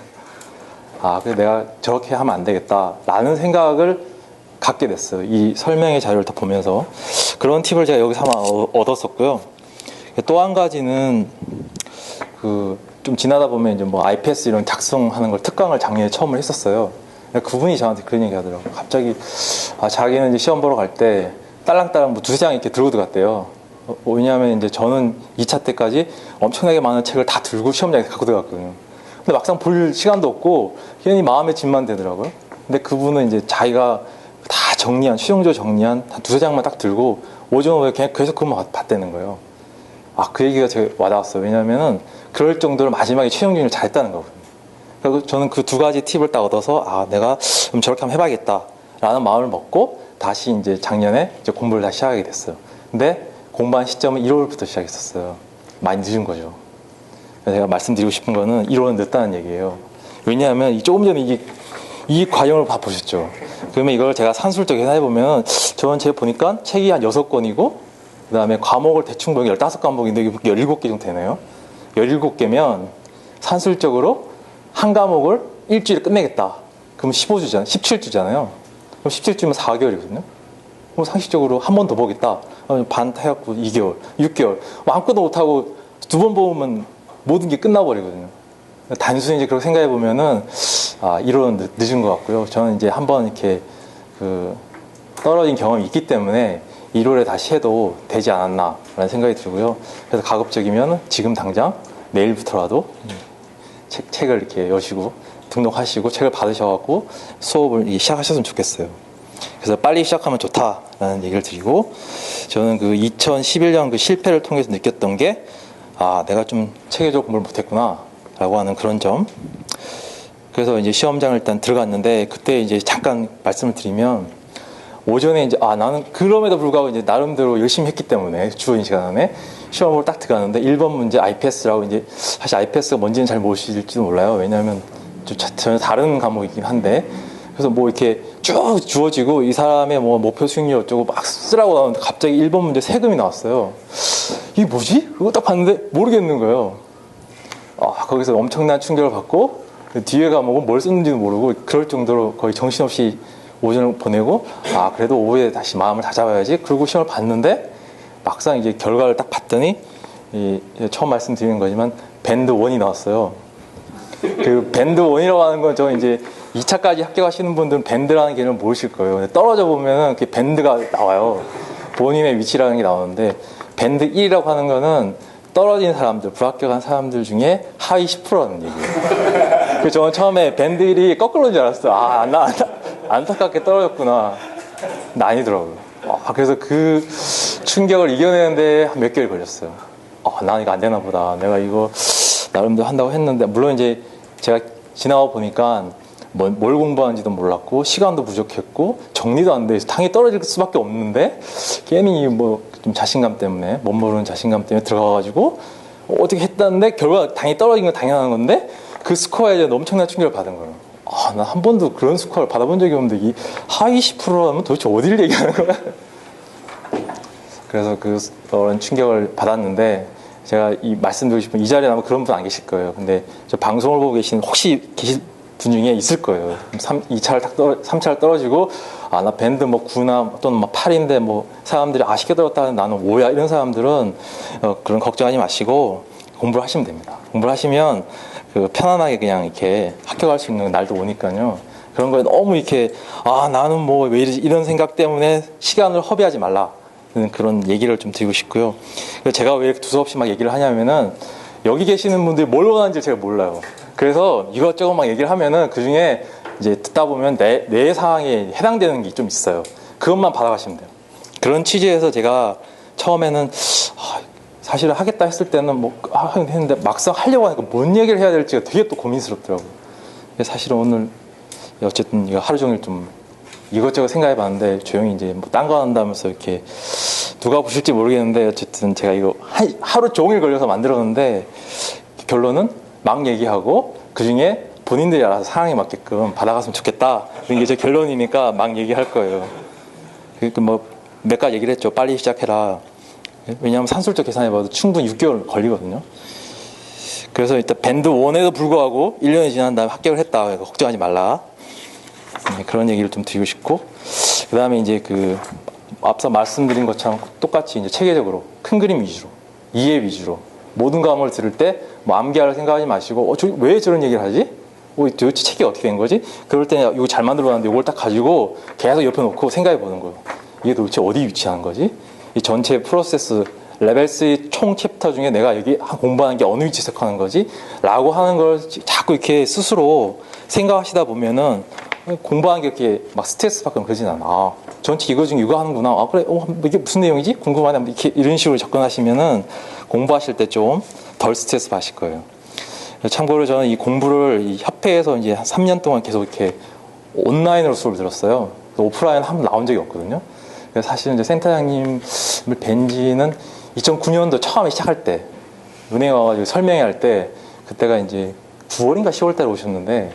그래서 내가 저렇게 하면 안 되겠다라는 생각을 갖게 됐어요. 이 설명의 자료를 다 보면서. 그런 팁을 제가 여기서 아마 얻었었고요. 또 한 가지는 좀 지나다 보면 이제 뭐 IPS 이런 작성하는 걸 특강을 작년에 처음 했었어요. 그분이 저한테 그런 얘기 하더라고요. 갑자기 자기는 이제 시험 보러 갈 때 딸랑딸랑 뭐 두세 장 이렇게 들고 들어갔대요. 왜냐하면 이제 저는 2차 때까지 엄청나게 많은 책을 다 들고 시험장에 갖고 들어갔거든요. 근데 막상 볼 시간도 없고 괜히 마음의 짐만 되더라고요. 근데 그분은 이제 자기가 다 최종적으로 정리한 한 두세 장만 딱 들고 오전 오후에 그냥 계속 그것만 봤다는 거예요. 그 얘기가 제가 와닿았어요. 왜냐면은 그럴 정도로 마지막에 최종 정리를 잘했다는 거거든요. 그래서 저는 그 두 가지 팁을 딱 얻어서 내가 좀 저렇게 한번 해봐야겠다라는 마음을 먹고 다시 이제 작년에 이제 공부를 다시 시작하게 됐어요. 근데 공부한 시점은 1월부터 시작했었어요. 많이 늦은 거죠. 제가 말씀드리고 싶은 거는 1월은 늦다는 얘기예요. 왜냐하면 조금 전에 이 과정을 다 보셨죠. 그러면 이걸 제가 산술적 계산해보면 저는 제가 보니까 책이 한 6권이고 그 다음에 과목을 대충 보면 15과목인데 17개 정도 되네요. 17개면 산술적으로 한 과목을 일주일에 끝내겠다. 그럼 17주잖아요. 그럼 17주면 4개월이거든요. 그럼 상식적으로 한 번 더 보겠다. 반 해갖고 2개월, 6개월. 아무것도 못하고 2번 보면 모든 게 끝나버리거든요. 단순히 이제 그렇게 생각해보면은, 1월은 늦은 것 같고요. 저는 이제 한번 이렇게 떨어진 경험이 있기 때문에 1월에 다시 해도 되지 않았나라는 생각이 들고요. 그래서 가급적이면 지금 당장 내일부터라도 책을 이렇게 여시고 등록하시고 책을 받으셔갖고 수업을 시작하셨으면 좋겠어요. 그래서 빨리 시작하면 좋다라는 얘기를 드리고, 저는 그 2011년 그 실패를 통해서 느꼈던 게 내가 좀 체계적으로 공부를 못했구나 라고 하는 그런 점. 그래서 이제 시험장을 일단 들어갔는데, 그때 이제 잠깐 말씀을 드리면, 오전에 이제 나는 그럼에도 불구하고 이제 나름대로 열심히 했기 때문에 주어진 시간 안에 시험을 딱 들어갔는데 1번 문제 IPS라고, 이제 사실 IPS가 뭔지는 잘 모르실지도 몰라요. 왜냐하면 좀 전혀 다른 과목이긴 한데, 그래서 뭐 이렇게 쭉 주어지고 이 사람의 뭐 목표 수익률 어쩌고 막 쓰라고 나오는데 갑자기 1번 문제 세금이 나왔어요. 이게 뭐지? 그거 딱 봤는데 모르겠는 거예요. 거기서 엄청난 충격을 받고, 뒤에 과목은 뭘 썼는지도 모르고 그럴 정도로 거의 정신없이 오전을 보내고, 그래도 오후에 다시 마음을 다잡아야지. 그리고 시험을 봤는데 막상 이제 결과를 딱 봤더니 처음 말씀드리는 거지만 밴드 1이 나왔어요. 그 밴드 1이라고 하는 건 저 이제 2차까지 합격하시는 분들은 밴드라는 개념을 모르실 거예요. 떨어져 보면은 이렇게 밴드가 나와요. 본인의 위치라는 게 나오는데, 밴드 1이라고 하는 거는 떨어진 사람들, 불합격한 사람들 중에 하위 10%라는 얘기예요. 그래서 저는 처음에 밴드 1이 거꾸로인 줄 알았어요. 안타깝게 떨어졌구나. 근데 아니더라고요. 그래서 그 충격을 이겨내는데 한 몇 개월 걸렸어요. 난 이거 안 되나 보다. 내가 이거 나름대로 한다고 했는데, 물론 이제 제가 지나가 보니까 뭘 공부하는지도 몰랐고 시간도 부족했고 정리도 안 돼 당연히 떨어질 수밖에 없는데, 괜히 뭐 좀 자신감 때문에, 못 모르는 자신감 때문에 들어가가지고 어떻게 했다는데 결과 당연히 떨어진 건 당연한 건데, 그 스코어에 대한 엄청난 충격을 받은 거예요. 나 한 번도 그런 스코어를 받아본 적이 없는데 이 하위 10%라면 도대체 어디를 얘기하는 거야? 그래서 그런 충격을 받았는데 제가 말씀드리고 싶은 이 자리에 아마 그런 분 안 계실 거예요. 근데 저 방송을 보고 혹시 계실 분 중에 있을 거예요. 3차를 떨어지고 나 밴드 뭐 9나 또는 뭐 8인데 뭐 사람들이 아쉽게 떨었다는 나는 5야 이런 사람들은 그런 걱정하지 마시고 공부를 하시면 됩니다. 공부를 하시면 편안하게 그냥 이렇게 합격할 수 있는 날도 오니까요. 그런 거에 너무 이렇게 나는 뭐 왜 이런 생각 때문에 시간을 허비하지 말라 그런 얘기를 좀 드리고 싶고요. 제가 왜 이렇게 두서없이 막 얘기를 하냐면은 여기 계시는 분들이 뭘 원하는지 제가 몰라요. 그래서 이것저것 막 얘기를 하면은 그 중에 이제 듣다 보면 내 상황에 해당되는 게 좀 있어요. 그것만 받아가시면 돼요. 그런 취지에서 제가 처음에는 사실은 하겠다 했을 때는 했는데 막상 하려고 하니까 뭔 얘기를 해야 될지가 되게 또 고민스럽더라고요. 사실은 오늘 어쨌든 이거 하루 종일 좀 이것저것 생각해 봤는데 조용히 이제 뭐 딴 거 한다면서 이렇게 누가 보실지 모르겠는데 어쨌든 제가 이거 하루 종일 걸려서 만들었는데 결론은 막 얘기하고 그 중에 본인들이 알아서 상황에 맞게끔 받아갔으면 좋겠다. 이런 게 제 결론이니까 막 얘기할 거예요. 그러니까 뭐 몇 가지 얘기를 했죠. 빨리 시작해라. 왜냐하면 산술적 계산해봐도 충분히 6개월 걸리거든요. 그래서 일단 밴드 1에도 불구하고 1년이 지난 다음에 합격을 했다. 걱정하지 말라. 그런 얘기를 좀 드리고 싶고, 그 다음에 이제 앞서 말씀드린 것처럼 똑같이 이제 체계적으로 큰 그림 위주로, 이해 위주로 모든 과목을 들을 때 뭐 암기할 생각하지 마시고, 왜 저런 얘기를 하지? 도대체 책이 어떻게 된 거지? 그럴 때 이거 잘 만들어놨는데 이걸 딱 가지고 계속 옆에 놓고 생각해 보는 거예요. 이게 도대체 어디 위치하는 거지? 이 전체 프로세스 레벨 3 총 챕터 중에 내가 여기 공부하는 게 어느 위치에 속하는 거지? 라고 하는 걸 자꾸 이렇게 스스로 생각하시다 보면은 공부하는 게 이렇게 막 스트레스 받거나 그러진 않아. 전체 이거 중에 이거 하는구나. 그래. 이게 무슨 내용이지? 궁금하네. 이렇게 이런 식으로 접근하시면은 공부하실 때 좀 덜 스트레스 받으실 거예요. 참고로 저는 이 공부를 이 협회에서 이제 한 3년 동안 계속 이렇게 온라인으로 수업을 들었어요. 오프라인 한 번 나온 적이 없거든요. 그래서 사실은 이제 센터장님을 뵌 지는 2009년도 처음에 시작할 때, 은행에 와가지고 설명회 할 때, 그때가 이제 9월인가 10월 달에 오셨는데,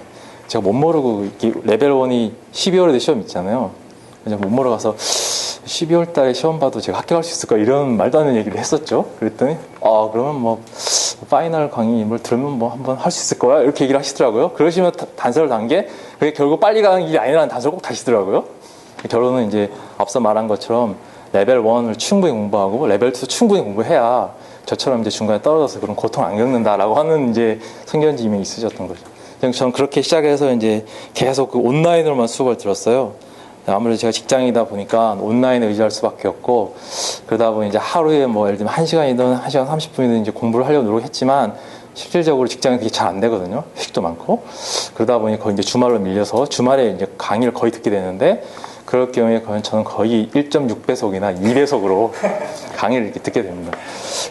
제가 못 모르고, 레벨 1이 12월에 시험 있잖아요. 그래서 못 모르고 가서 12월 달에 시험 봐도 제가 합격할 수 있을까? 이런 말도 안 되는 얘기를 했었죠. 그랬더니, 그러면 뭐, 파이널 강의를 들으면 뭐 한번 할 수 있을 거야? 이렇게 얘기를 하시더라고요. 그러시면 단서를 단 게, 그게 결국 빨리 가는 길이 아니라는 단서를 꼭 다시더라고요. 결론은 이제 앞서 말한 것처럼 레벨 1을 충분히 공부하고 레벨 2도 충분히 공부해야 저처럼 이제 중간에 떨어져서 그런 고통 안 겪는다라고 하는 이제 선견지임이 있으셨던 거죠. 저는 그렇게 시작해서 이제 계속 온라인으로만 수업을 들었어요. 아무래도 제가 직장이다 보니까 온라인에 의지할 수밖에 없고, 그러다 보니 이제 하루에 뭐 예를 들면 1시간이든 1시간 30분이든 이제 공부를 하려고 노력했지만 실질적으로 직장이 그게 잘 안 되거든요. 회식도 많고. 그러다 보니 거의 이제 주말로 밀려서 주말에 이제 강의를 거의 듣게 되는데, 그럴 경우에 저는 거의 1.6배속이나 2배속으로 강의를 이렇게 듣게 됩니다.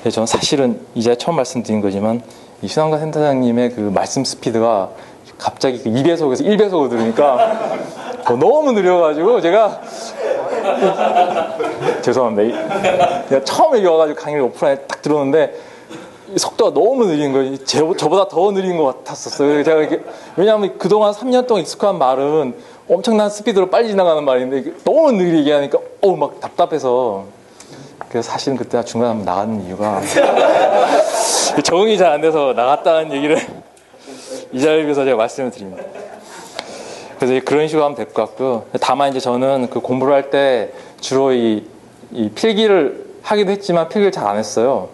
그래서 저는 사실은 이제 처음 말씀드린 거지만 이 신한관 센터장님의 그 말씀 스피드가 갑자기 2배속에서 1배속으로 들으니까 너무 느려가지고 제가 죄송합니다. 제가 처음에 여기 와가지고 강의를 오프라인에 딱 들었는데 속도가 너무 느린 거예요. 저보다 더 느린 것 같았었어요. 제가 왜냐하면 그동안 3년 동안 익숙한 말은 엄청난 스피드로 빨리 지나가는 말인데 너무 느리게 하니까 막 답답해서, 그래서 사실은 그때 중간에 한번 나가는 이유가 적응이 잘 안 돼서 나갔다는 얘기를 이 자리에서 제가 말씀을 드립니다. 그래서 그런 식으로 하면 될 것 같고요. 다만 이제 저는 그 공부를 할 때 주로 이 필기를 하기도 했지만 필기를 잘 안 했어요.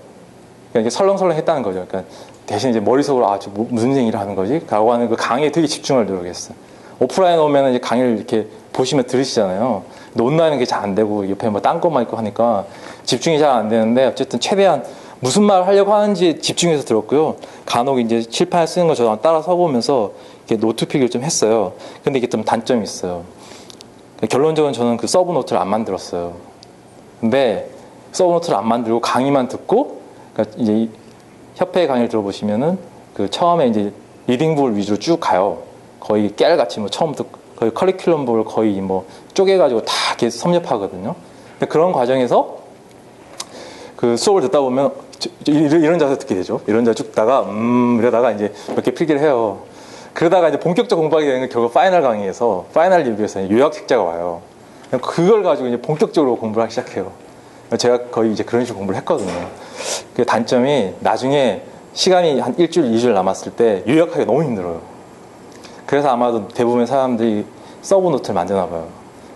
그러니까 이게 설렁설렁 했다는 거죠. 그러니까 대신 이제 머릿속으로 무슨 얘기를 하는 거지? 라고 하는 그 강의에 되게 집중을 노력했어요. 오프라인 오면 이제 강의를 이렇게 보시면 들으시잖아요. 근데 온라인은 그게 잘 안 되고 옆에 뭐 딴 것만 있고 하니까 집중이 잘 안 되는데, 어쨌든 최대한 무슨 말을 하려고 하는지 집중해서 들었고요. 간혹 이제 칠판에 쓰는 거 저랑 따라 써보면서 이렇게 노트 필기를 좀 했어요. 근데 이게 좀 단점이 있어요. 결론적으로 저는 그 서브 노트를 안 만들었어요. 근데 서브 노트를 안 만들고 강의만 듣고, 그러니까 이제 협회 강의를 들어보시면은 그 처음에 이제 리딩북을 위주로 쭉 가요. 거의 깨알같이 뭐 처음부터 거의 커리큘럼북을 거의 뭐 쪼개가지고 다 이렇게 섭렵하거든요. 근데 그런 과정에서 그 수업을 듣다 보면 이런 자세 듣게 되죠. 이런 자세 쭉 듣다가 이러다가 이제 몇 개 필기를 해요. 그러다가 이제 본격적 공부하게 되는 게 결국 파이널 강의에서, 파이널 리뷰에서 요약 책자가 와요. 그걸 가지고 이제 본격적으로 공부를 하기 시작해요. 제가 거의 이제 그런 식으로 공부를 했거든요. 그 단점이 나중에 시간이 한 일주일, 2주일 남았을 때 요약하기가 너무 힘들어요. 그래서 아마도 대부분의 사람들이 서브 노트를 만드나 봐요.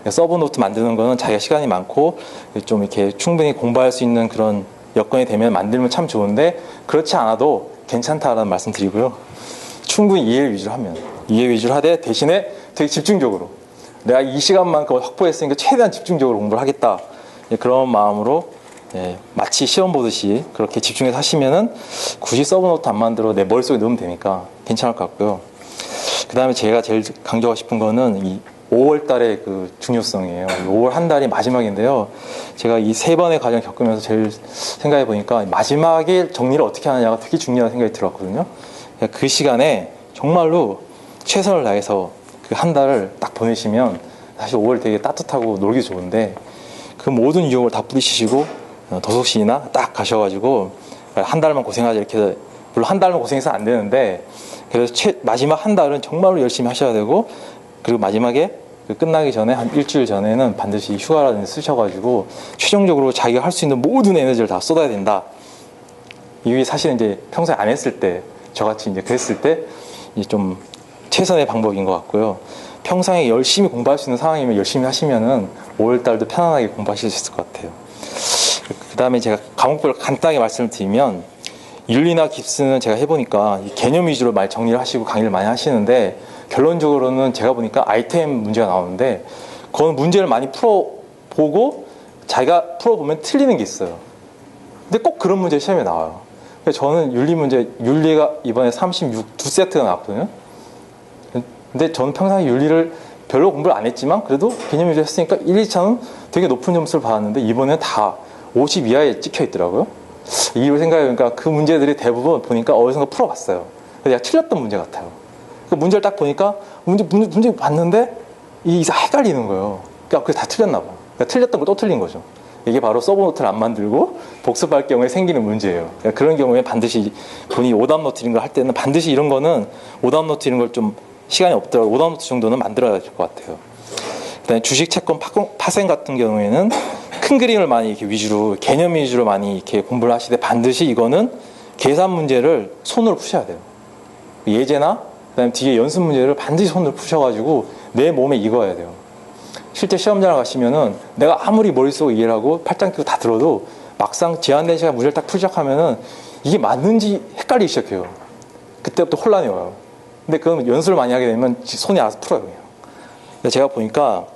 서브 노트 만드는 거는 자기가 시간이 많고 좀 이렇게 충분히 공부할 수 있는 그런 여건이 되면 만들면 참 좋은데 그렇지 않아도 괜찮다라는 말씀 드리고요. 충분히 이해 위주로 하면 이해 위주로 하되 대신에 되게 집중적으로 내가 이 시간만큼 확보했으니까 최대한 집중적으로 공부를 하겠다. 그런 마음으로 마치 시험 보듯이 그렇게 집중해서 하시면은 굳이 서브 노트 안 만들어 내 머릿속에 넣으면 되니까 괜찮을 것 같고요. 그 다음에 제가 제일 강조하고 싶은 거는 이 5월 달의 그 중요성이에요. 5월 한 달이 마지막인데요. 제가 이 3번의 과정 겪으면서 제일 생각해 보니까 마지막에 정리를 어떻게 하느냐가 되게 중요한 생각이 들었거든요. 그 시간에 정말로 최선을 다해서 그 한 달을 딱 보내시면 사실 5월 되게 따뜻하고 놀기 좋은데 그 모든 유혹을 다 뿌리치시고 도서실이나 딱 가셔가지고 한 달만 고생하자 이렇게 물론 한 달만 고생해서 안 되는데 그래서 마지막 한 달은 정말로 열심히 하셔야 되고 그리고 마지막에 끝나기 전에 한 일주일 전에는 반드시 휴가라든지 쓰셔가지고 최종적으로 자기가 할 수 있는 모든 에너지를 다 쏟아야 된다. 이게 사실은 이제 평소에 안 했을 때 저같이 이제 그랬을 때 이제 좀 최선의 방법인 것 같고요. 평상에 열심히 공부할 수 있는 상황이면 열심히 하시면은 5월달도 편안하게 공부하실 수 있을 것 같아요. 그 다음에 제가 과목별로 간단하게 말씀을 드리면 윤리나 깁스는 제가 해보니까 개념 위주로 말 정리를 하시고 강의를 많이 하시는데 결론적으로는 제가 보니까 아이템 문제가 나오는데 그건 문제를 많이 풀어보고 자기가 풀어보면 틀리는 게 있어요. 근데 꼭 그런 문제 시험에 나와요. 그래서 저는 윤리 문제, 윤리가 이번에 36 두 세트가 나왔거든요. 근데 저는 평상시 윤리를 별로 공부를 안 했지만 그래도 개념 위주로 했으니까 1, 2차는 되게 높은 점수를 받았는데 이번에 다 50 이하에 찍혀 있더라고요. 이유를 생각해보니까 그 문제들이 대부분 보니까 어디선가 풀어봤어요. 그래서 내가 틀렸던 문제 같아요. 그 문제를 딱 보니까 문제 봤는데 이게 헷갈리는 거예요. 그러니까 그게 다 틀렸나 봐. 그러니까 틀렸던 걸 또 틀린 거죠. 이게 바로 서브노트를 안 만들고 복습할 경우에 생기는 문제예요. 그러니까 그런 경우에 반드시 본인이 오답노트 이런 걸 할 때는 반드시 이런 거는 오답노트 이런 걸 좀 시간이 없더라도 오답노트 정도는 만들어야 될 것 같아요. 그다음에 주식 채권 파생 같은 경우에는 큰 그림을 많이 이렇게 위주로 개념 위주로 많이 이렇게 공부를 하시되 반드시 이거는 계산 문제를 손으로 푸셔야 돼요. 예제나 그다음에 뒤에 연습 문제를 반드시 손으로 푸셔가지고 내 몸에 익어야 돼요. 실제 시험장을 가시면은 내가 아무리 머릿속에 이해를 하고 팔짱 끼고 다 들어도 막상 제한된 시간 문제를 딱 풀기 시작하면은 이게 맞는지 헷갈리기 시작해요. 그때부터 혼란이 와요. 근데 그건 연습을 많이 하게 되면 손이 알아서 풀어요. 그냥. 근데 제가 보니까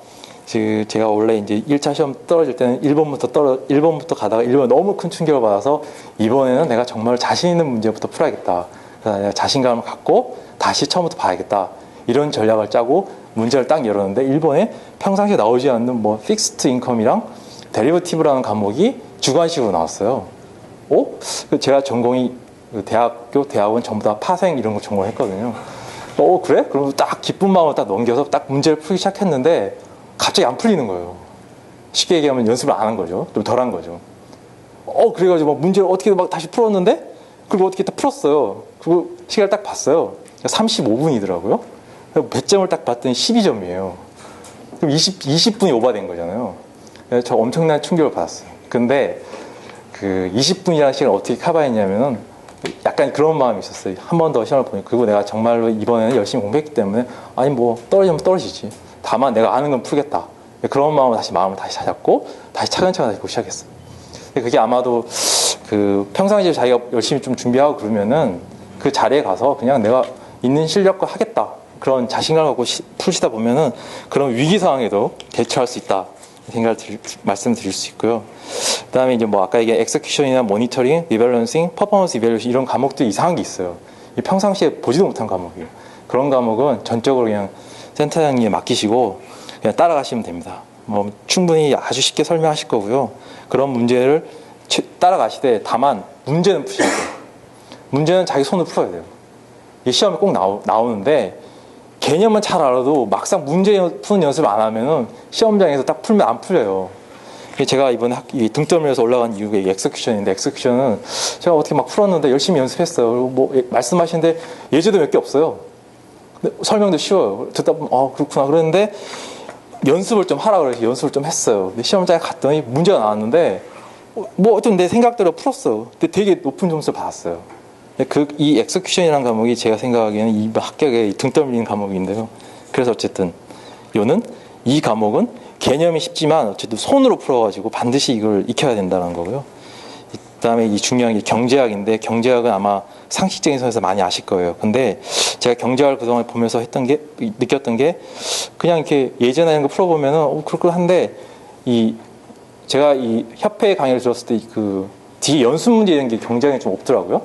제가 원래 이제 1차 시험 떨어질 때는 1번부터 가다가 1번 너무 큰 충격을 받아서 이번에는 내가 정말 자신 있는 문제부터 풀어야겠다. 그래서 내가 자신감을 갖고 다시 처음부터 봐야겠다. 이런 전략을 짜고 문제를 딱 열었는데 1번에 평상시에 나오지 않는 뭐 픽스트 인컴이랑 데리버티브라는 과목이 주관식으로 나왔어요. 제가 전공이 대학원 전부 다 파생 이런 거 전공했거든요. 그래? 그럼 딱 기쁜 마음으로 딱 넘겨서 딱 문제를 풀기 시작했는데 갑자기 안 풀리는 거예요. 쉽게 얘기하면 연습을 안 한 거죠. 좀 덜 한 거죠. 그래가지고 막 문제를 어떻게 막 다시 풀었는데 그리고 어떻게 딱 풀었어요. 그리고 시간을 딱 봤어요. 35분이더라고요. 배점을 딱 봤더니 12점이에요. 그럼 20분이 오버된 거잖아요. 그래서 저 엄청난 충격을 받았어요. 근데 그 20분이라는 시간을 어떻게 커버했냐면은 약간 그런 마음이 있었어요. 한 번 더 시험을 보니까. 그리고 내가 정말로 이번에는 열심히 공부했기 때문에 아니 뭐 떨어지면 떨어지지. 다만 내가 아는 건 풀겠다. 그런 마음으로 마음을 다시 찾았고 다시 차근차근 다시 보기 시작했어요. 그게 아마도 그 평상시에 자기가 열심히 좀 준비하고 그러면은 그 자리에 가서 그냥 내가 있는 실력과 하겠다. 그런 자신감을 갖고 풀시다 보면은 그런 위기 상황에도 대처할 수 있다. 생각을 말씀드릴 수 있고요. 그 다음에 이제 뭐 아까 얘기한 엑세큐션이나 모니터링, 리밸런싱, 퍼포먼스 이밸루에이션 이런 과목들이 이상한 게 있어요. 평상시에 보지도 못한 과목이에요. 그런 과목은 전적으로 그냥 센터장님에 맡기시고 그냥 따라가시면 됩니다. 뭐 충분히 아주 쉽게 설명하실 거고요. 그런 문제를 따라가시되 다만 문제는 푸셔야 돼요. 문제는 자기 손으로 풀어야 돼요. 이 시험에 꼭 나오는데 개념은 잘 알아도 막상 문제 푸는 연습을 안 하면은 시험장에서 딱 풀면 안 풀려요. 제가 이번에 등점에서 올라간 이유가 엑세큐션인데 엑세큐션은 제가 어떻게 막 풀었는데 열심히 연습했어요. 그리고 뭐 말씀하시는데 예제도 몇 개 없어요. 근데 설명도 쉬워요. 듣다 보면 그렇구나 그랬는데 연습을 좀 하라 그래서 연습을 좀 했어요. 근데 시험장에 갔더니 문제가 나왔는데 뭐 어떤 내 생각대로 풀었어. 근데 되게 높은 점수를 받았어요. 이 엑스큐션이라는 과목이 제가 생각하기에는 이 합격에 등 떠밀리는 과목인데요. 그래서 어쨌든 이 과목은 개념이 쉽지만 어쨌든 손으로 풀어가지고 반드시 이걸 익혀야 된다는 거고요. 그다음에 이 중요한 게 경제학인데, 경제학은 아마 상식적인 선에서 많이 아실 거예요. 근데 제가 경제학을 그동안 보면서 느꼈던 게 그냥 이렇게 예전에 하는 거 풀어보면은 그렇고 한데 제가 이 협회 강의를 들었을 때 그 뒤에 연습 문제 이런 게 굉장히 좀 없더라고요.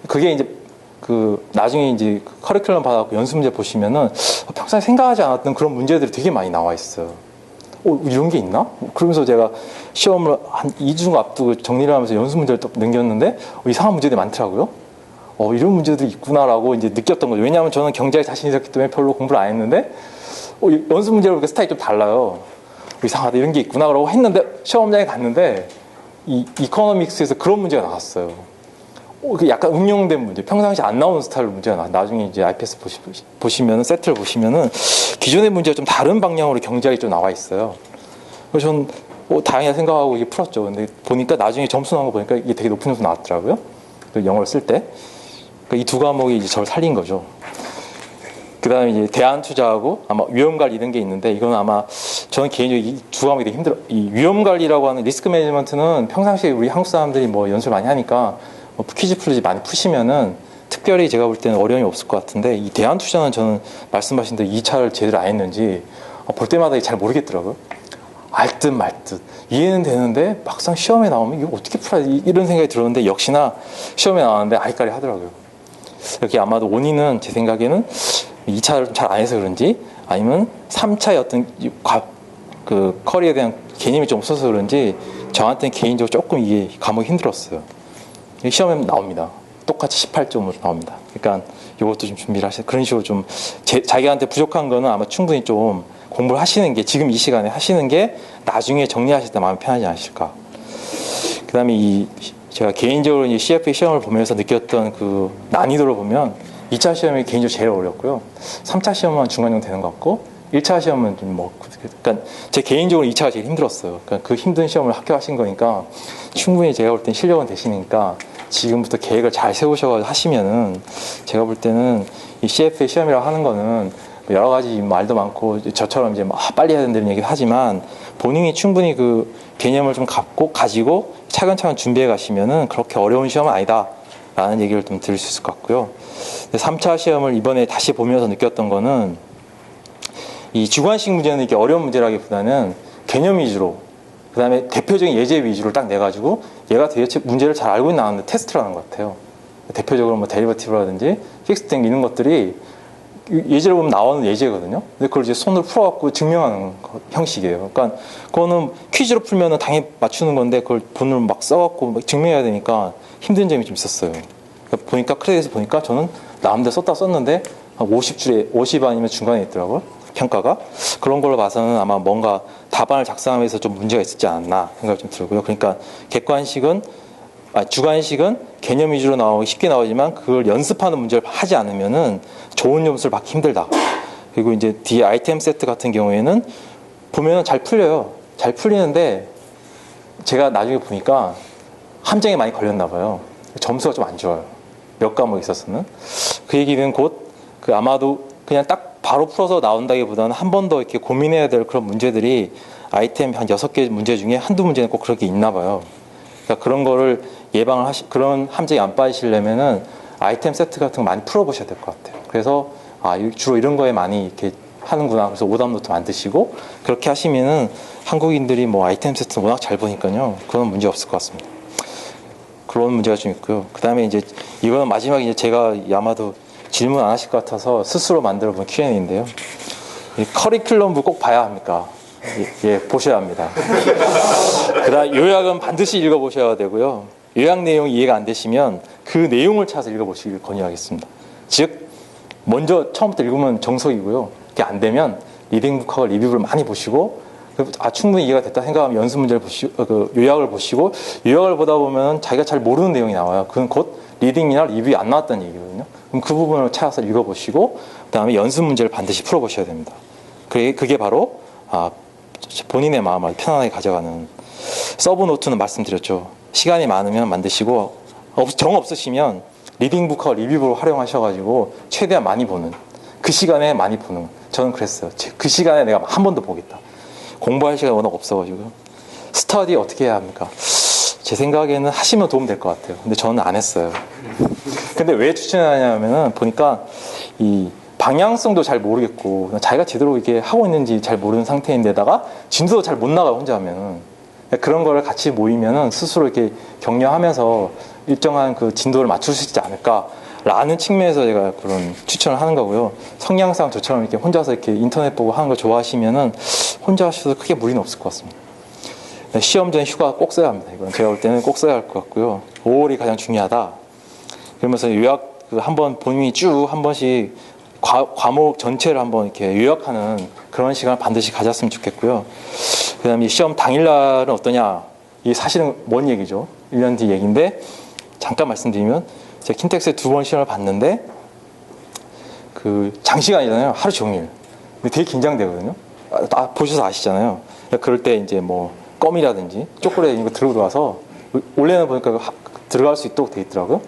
그게 이제 나중에 이제 커리큘럼 받아갖고 연습 문제 보시면은 평소에 생각하지 않았던 그런 문제들이 되게 많이 나와 있어요. 이런 게 있나? 그러면서 제가 시험을 한 2주 앞두고 정리를 하면서 연습 문제를 또 넘겼는데 이상한 문제들이 많더라고요. 이런 문제들이 있구나라고 이제 느꼈던 거죠. 왜냐하면 저는 경제에 자신이 있었기 때문에 별로 공부를 안 했는데 연습 문제로 보니까 스타일이 좀 달라요. 이상하다, 이런 게 있구나라고 했는데 시험장에 갔는데 이코노믹스에서 그런 문제가 나왔어요. 약간 응용된 문제, 평상시 안 나오는 스타일로 문제가 나중에 이제 IPS 보시면은, 세트를 보시면은 기존의 문제가 좀 다른 방향으로 경제학이 좀 나와 있어요. 그래서 저는 다행이다 생각하고 이게 풀었죠. 근데 보니까 나중에 점수 나온 거 보니까 이게 되게 높은 점수 나왔더라고요. 영어를 쓸 때. 이 두 과목이 이제 저를 살린 거죠. 그 다음에 이제 대안투자하고 아마 위험관리 이런 게 있는데, 이건 아마 저는 개인적으로 이 두 과목이 되게 힘들어요. 이 위험관리라고 하는 리스크 매니지먼트는 평상시에 우리 한국 사람들이 뭐 연습을 많이 하니까 퀴즈 풀지 많이 푸시면은 특별히 제가 볼 때는 어려움이 없을 것 같은데, 이 대안투자는 저는 말씀하신 대로 2차를 제대로 안 했는지 볼 때마다 잘 모르겠더라고요. 알 듯 말 듯 이해는 되는데 막상 시험에 나오면 이거 어떻게 풀어야 지, 이런 생각이 들었는데 역시나 시험에 나왔는데 아이까리 하더라고요. 여기 아마도 원인은 제 생각에는 2차를 잘 안 해서 그런지, 아니면 3차의 어떤 커리어에 대한 개념이 좀 없어서 그런지 저한테는 개인적으로 조금 이게 과목이 힘들었어요. 시험에 나옵니다. 똑같이 18점으로 나옵니다. 그러니까 이것도 좀 준비를 하셔야, 그런 식으로 좀 자기한테 부족한 거는 아마 충분히 좀 공부를 하시는 게, 지금 이 시간에 하시는 게 나중에 정리하실 때 마음이 편하지 않으실까. 그 다음에 제가 개인적으로 이 CFA 시험을 보면서 느꼈던 그 난이도를 보면 2차 시험이 개인적으로 제일 어렵고요. 3차 시험은 중간 정도 되는 것 같고, 1차 시험은 좀 그러니까 제 개인적으로 2차가 제일 힘들었어요. 그러니까 그 힘든 시험을 합격하신 거니까 충분히 제가 볼 땐 실력은 되시니까 지금부터 계획을 잘 세우셔서 하시면은, 제가 볼 때는 이 CFA 시험이라고 하는 거는 여러 가지 말도 많고 저처럼 이제 빨리 해야 된다는 얘기를 하지만, 본인이 충분히 그 개념을 좀 가지고 차근차근 준비해 가시면은 그렇게 어려운 시험은 아니다 라는 얘기를 좀 들을 수 있을 것 같고요. 3차 시험을 이번에 다시 보면서 느꼈던 거는, 이 주관식 문제는 이렇게 어려운 문제라기보다는 개념 위주로, 그 다음에 대표적인 예제 위주로 딱 내가지고 얘가 도대체 문제를 잘 알고 나왔는데 테스트를 하는 것 같아요. 대표적으로 뭐 데리버티브라든지 픽스 등 이런 것들이 예제를 보면 나오는 예제거든요. 근데 그걸 이제 손으로 풀어갖고 증명하는 형식이에요. 그러니까 그거는 퀴즈로 풀면은 당연히 맞추는 건데, 그걸 본으로 막 써갖고 막 증명해야 되니까 힘든 점이 좀 있었어요. 그러니까 보니까 크레딧에서 보니까 저는 나름대로 썼는데 한 50줄에 50 아니면 중간에 있더라고요. 평가가. 그런 걸로 봐서는 아마 뭔가 답안을 작성하면서 좀 문제가 있었지 않았나 생각이 좀 들고요. 그러니까 주관식은 개념 위주로 나오고 쉽게 나오지만 그걸 연습하는 문제를 하지 않으면은 좋은 점수를 받기 힘들다. 그리고 이제 뒤에 아이템 세트 같은 경우에는 보면은 잘 풀려요. 잘 풀리는데 제가 나중에 보니까 함정에 많이 걸렸나 봐요. 점수가 좀 안 좋아요. 몇 과목 있었으면. 그 얘기는 곧 아마도 그냥 딱 바로 풀어서 나온다기보다는 한 번 더 이렇게 고민해야 될 그런 문제들이 아이템 한 6개 문제 중에 한두 문제는 꼭 그렇게 있나 봐요. 그러니까 그런 거를 그런 함정에 안 빠지시려면은 아이템 세트 같은 거 많이 풀어보셔야 될 것 같아요. 그래서 주로 이런 거에 많이 이렇게 하는구나. 그래서 오답 노트 만드시고 그렇게 하시면은 한국인들이 뭐 아이템 세트 워낙 잘 보니까요. 그건 문제 없을 것 같습니다. 그런 문제가 좀 있고요. 그 다음에 이제 이거는 마지막에 이제 제가 아마도 질문 안 하실 것 같아서 스스로 만들어 본 Q&A인데요. 커리큘럼부 꼭 봐야 합니까? 예, 보셔야 합니다. 그다음 요약은 반드시 읽어보셔야 되고요. 요약 내용이 이해가 안 되시면 그 내용을 찾아서 읽어보시길 권유하겠습니다. 즉, 먼저 처음부터 읽으면 정석이고요. 그게 안 되면 리딩북하고 리뷰를 많이 보시고, 충분히 이해가 됐다 생각하면 연습 문제를 요약을 보시고, 요약을 보다 보면 자기가 잘 모르는 내용이 나와요. 그건 곧 리딩이나 리뷰에 안 나왔다는 얘기거든요. 그럼 그 부분을 찾아서 읽어보시고, 그 다음에 연습 문제를 반드시 풀어보셔야 됩니다. 그게 바로 본인의 마음을 편안하게 가져가는 서브 노트는 말씀드렸죠. 시간이 많으면 만드시고 정 없으시면 리딩북하고 리뷰북을 활용하셔가지고 최대한 많이 보는, 그 시간에 많이 보는, 저는 그랬어요. 그 시간에 내가 한 번 더 보겠다. 공부할 시간이 워낙 없어가지고. 스터디 어떻게 해야 합니까? 제 생각에는 하시면 도움 될 것 같아요. 근데 저는 안 했어요. 근데 왜 추천하냐면은 보니까 이 방향성도 잘 모르겠고 자기가 제대로 이게 하고 있는지 잘 모르는 상태인데다가 진도도 잘 못 나가요, 혼자 하면은. 그런 거를 같이 모이면은 스스로 이렇게 격려하면서 일정한 그 진도를 맞출 수 있지 않을까라는 측면에서 제가 그런 추천을 하는 거고요. 성향상 저처럼 이렇게 혼자서 이렇게 인터넷 보고 하는 거 좋아하시면은 혼자 하셔도 크게 무리는 없을 것 같습니다. 시험 전 휴가 꼭 써야 합니다. 이건 제가 볼 때는 꼭 써야 할 것 같고요. 5월이 가장 중요하다. 그러면서 요약 한번 본인이 쭉 한 번씩 과목 전체를 한번 이렇게 요약하는 그런 시간을 반드시 가졌으면 좋겠고요. 그 다음에 시험 당일날은 어떠냐. 이게 사실은 먼 얘기죠. 1년 뒤 얘기인데, 잠깐 말씀드리면, 제가 킨텍스에 2번 시험을 봤는데, 그 장시간이잖아요. 하루 종일. 근데 되게 긴장되거든요. 보셔서 아시잖아요. 그럴 때 이제 뭐, 껌이라든지, 초콜릿 이거 들고 들어와서, 원래는 보니까 들어갈 수 있도록 돼 있더라고요.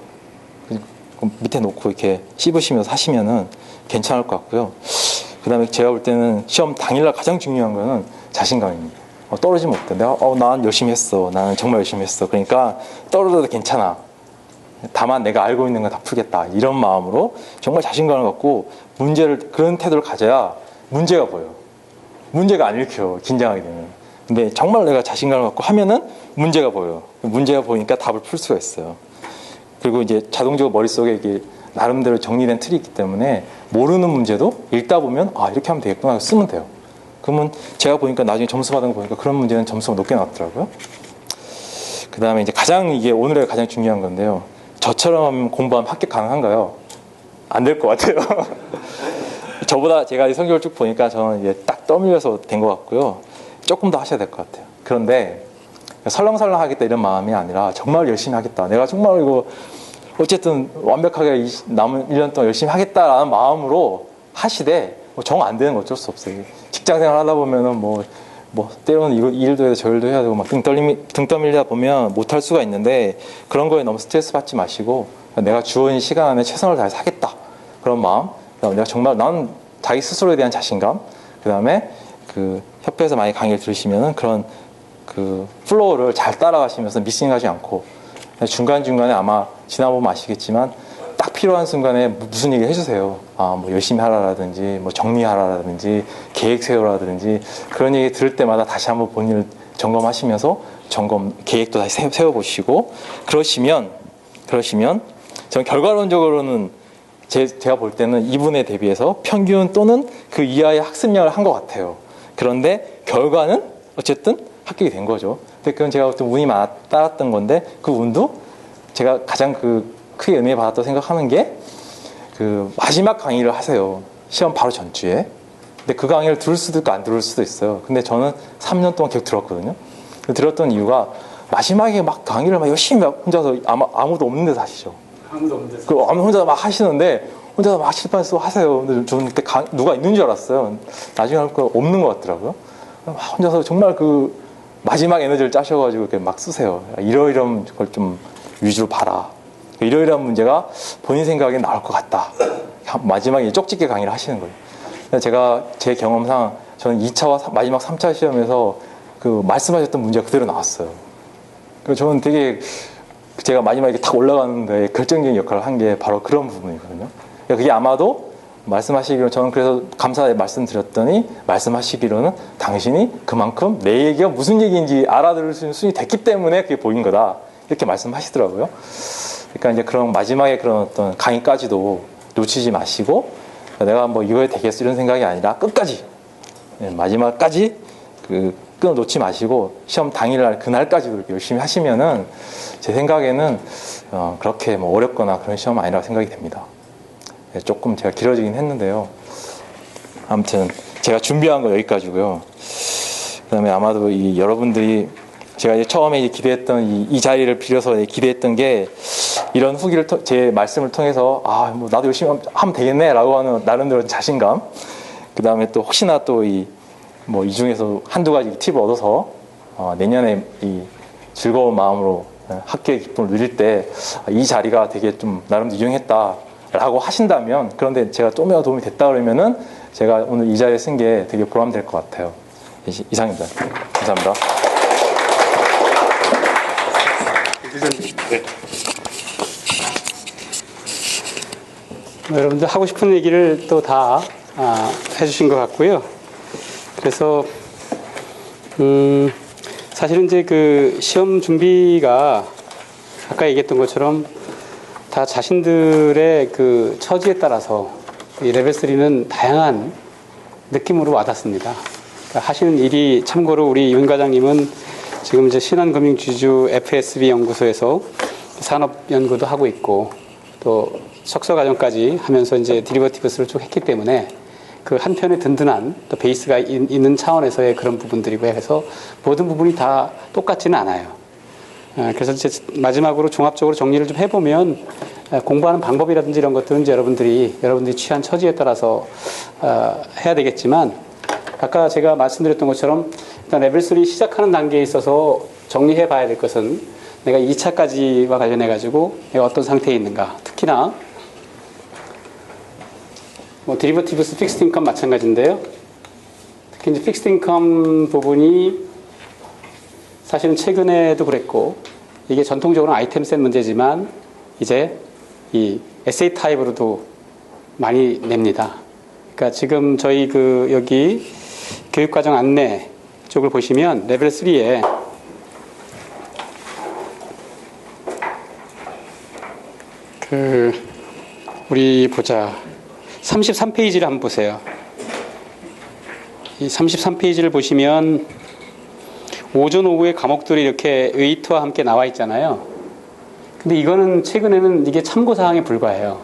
밑에 놓고 이렇게 씹으시면서 하시면은 괜찮을 것 같고요. 그 다음에 제가 볼 때는 시험 당일날 가장 중요한 거는 자신감입니다. 떨어지면 어때? 난 열심히 했어. 나는 정말 열심히 했어. 그러니까 떨어져도 괜찮아. 다만 내가 알고 있는 건 다 풀겠다. 이런 마음으로 정말 자신감을 갖고 그런 태도를 가져야 문제가 보여요. 문제가 안 읽혀요. 긴장하게 되면. 근데 정말 내가 자신감을 갖고 하면은 문제가 보여요. 문제가 보이니까 답을 풀 수가 있어요. 그리고 이제 자동적으로 머릿속에 이게 나름대로 정리된 틀이 있기 때문에 모르는 문제도 읽다 보면 이렇게 하면 되겠구나 쓰면 돼요. 그러면 제가 보니까 나중에 점수 받은 거 보니까 그런 문제는 점수가 높게 나왔더라고요. 그 다음에 이제 이게 오늘의 가장 중요한 건데요. 저처럼 공부하면 합격 가능한가요? 안 될 것 같아요. 저보다 제가 이 성적을 쭉 보니까 저는 이제 딱 떠밀려서 된 것 같고요. 조금 더 하셔야 될 것 같아요. 그런데 설렁설렁 하겠다 이런 마음이 아니라 정말 열심히 하겠다. 내가 정말 이거 어쨌든 완벽하게 남은 1년 동안 열심히 하겠다라는 마음으로 하시되 정 안 되는 거 어쩔 수 없어요. 직장생활 하다 보면은 뭐 때로는 이 일도 해야 되고 저 일도 해야 되고 막 등 떠밀리다 보면 못할 수가 있는데 그런 거에 너무 스트레스 받지 마시고 내가 주어진 시간 안에 최선을 다해서 하겠다. 그런 마음. 그다음에 내가 정말 난 자기 스스로에 대한 자신감. 그다음에 그 협회에서 많이 강의를 들으시면은 그런 그 플로우를 잘 따라가시면서 미싱하지 않고 중간중간에 아마 지나보면 아시겠지만 딱 필요한 순간에 무슨 얘기 해주세요. 뭐 열심히 하라라든지 뭐 정리하라라든지 계획 세우라든지 그런 얘기 들을 때마다 다시 한번 본인을 점검하시면서 계획도 다시 세워보시고 그러시면 저는 결과론적으로는 제가 볼 때는 이분에 대비해서 평균 또는 그 이하의 학습량을 한 것 같아요. 그런데 결과는 어쨌든 합격이 된 거죠. 근데 그건 제가 어떤 운이 따랐던 건데 그 운도 제가 가장 크게 은혜 받았다고 생각하는 게 그 마지막 강의를 하세요. 시험 바로 전주에. 근데 그 강의를 들을 수도 있고 안 들을 수도 있어요. 근데 저는 3년 동안 계속 들었거든요. 들었던 이유가 마지막에 막 강의를 막 열심히 혼자서 아무도 없는 데서 하시죠. 아무도 없는 데서. 혼자 막 하시는데 혼자서 막 칠판 쓰고 하세요. 근데 저는 그때 누가 있는 줄 알았어요. 나중에 할 거 없는 것 같더라고요. 혼자서 정말 그 마지막 에너지를 짜셔가지고 이렇게 막 쓰세요. 이러이러한 걸 좀 위주로 봐라. 이러이러한 문제가 본인 생각에 나올 것 같다. 마지막에 쪽집게 강의를 하시는 거예요. 제가 제 경험상 저는 2차와 마지막 3차 시험에서 그 말씀하셨던 문제가 그대로 나왔어요. 그래서 저는 되게 제가 마지막에 탁 올라가는데 결정적인 역할을 한 게 바로 그런 부분이거든요. 그러니까 그게 아마도 말씀하시기로 저는 그래서 감사하게 말씀드렸더니 말씀하시기로는 당신이 그만큼 내 얘기가 무슨 얘기인지 알아들을 수 있는 수준이 됐기 때문에 그게 보인 거다. 이렇게 말씀하시더라고요. 그러니까 이제 그런 마지막에 그런 어떤 강의까지도 놓치지 마시고 내가 뭐 이거에 되겠어 이런 생각이 아니라 끝까지 마지막까지 끊어 놓지 마시고 시험 당일날 그날까지도 이렇게 열심히 하시면은 제 생각에는 그렇게 뭐 어렵거나 그런 시험은 아니라고 생각이 됩니다. 조금 제가 길어지긴 했는데요. 아무튼 제가 준비한 거 여기까지고요. 그다음에 아마도 여러분들이 제가 이제 처음에 기대했던 이 자리를 빌어서 기대했던 게 이런 후기를 제 말씀을 통해서 뭐 나도 열심히 하면 되겠네라고 하는 나름대로 자신감. 그다음에 또 혹시나 또 이 중에서 한두 가지 팁을 얻어서 내년에 이 즐거운 마음으로 학교의 기쁨을 누릴 때 이 자리가 되게 좀 나름대로 유용했다라고 하신다면, 그런데 제가 좀이라도 도움이 됐다 그러면은 제가 오늘 이 자리에 쓴 게 되게 보람될 것 같아요. 이상입니다. 감사합니다. 여러분들 하고 싶은 얘기를 또 다 해주신 것 같고요. 그래서 사실은 이제 그 시험 준비가 아까 얘기했던 것처럼 다 자신들의 그 처지에 따라서 이 레벨 3는 다양한 느낌으로 와닿습니다. 그러니까 하시는 일이, 참고로 우리 윤 과장님은 지금 이제 신한금융지주 FSB 연구소에서 산업 연구도 하고 있고 또 석사 과정까지 하면서 이제 디리버티브스를 쭉 했기 때문에 그 한편에 든든한 또 베이스가 있는 차원에서의 그런 부분들이고 해서 모든 부분이 다 똑같지는 않아요. 그래서 이제 마지막으로 종합적으로 정리를 좀 해보면 공부하는 방법이라든지 이런 것들은 이제 여러분들이 취한 처지에 따라서 해야 되겠지만, 아까 제가 말씀드렸던 것처럼 일단 레벨 3 시작하는 단계에 있어서 정리해 봐야 될 것은 내가 2차까지와 관련해 가지고 내가 어떤 상태에 있는가, 특히나 뭐 디리버티브스 픽스드 인컴 마찬가지인데요. 특히 이제 픽스드 인컴 부분이 사실은 최근에도 그랬고, 이게 전통적으로는 아이템셋 문제지만 이제 이 에세이 타입으로도 많이 냅니다. 그러니까 지금 저희 그 여기 교육과정 안내 쪽을 보시면 레벨 3에 우리 보자. 33페이지를 한번 보세요. 이 33페이지를 보시면 오전 오후에 과목들이 이렇게 웨이트와 함께 나와 있잖아요. 근데 이거는 최근에는 이게 참고사항에 불과해요.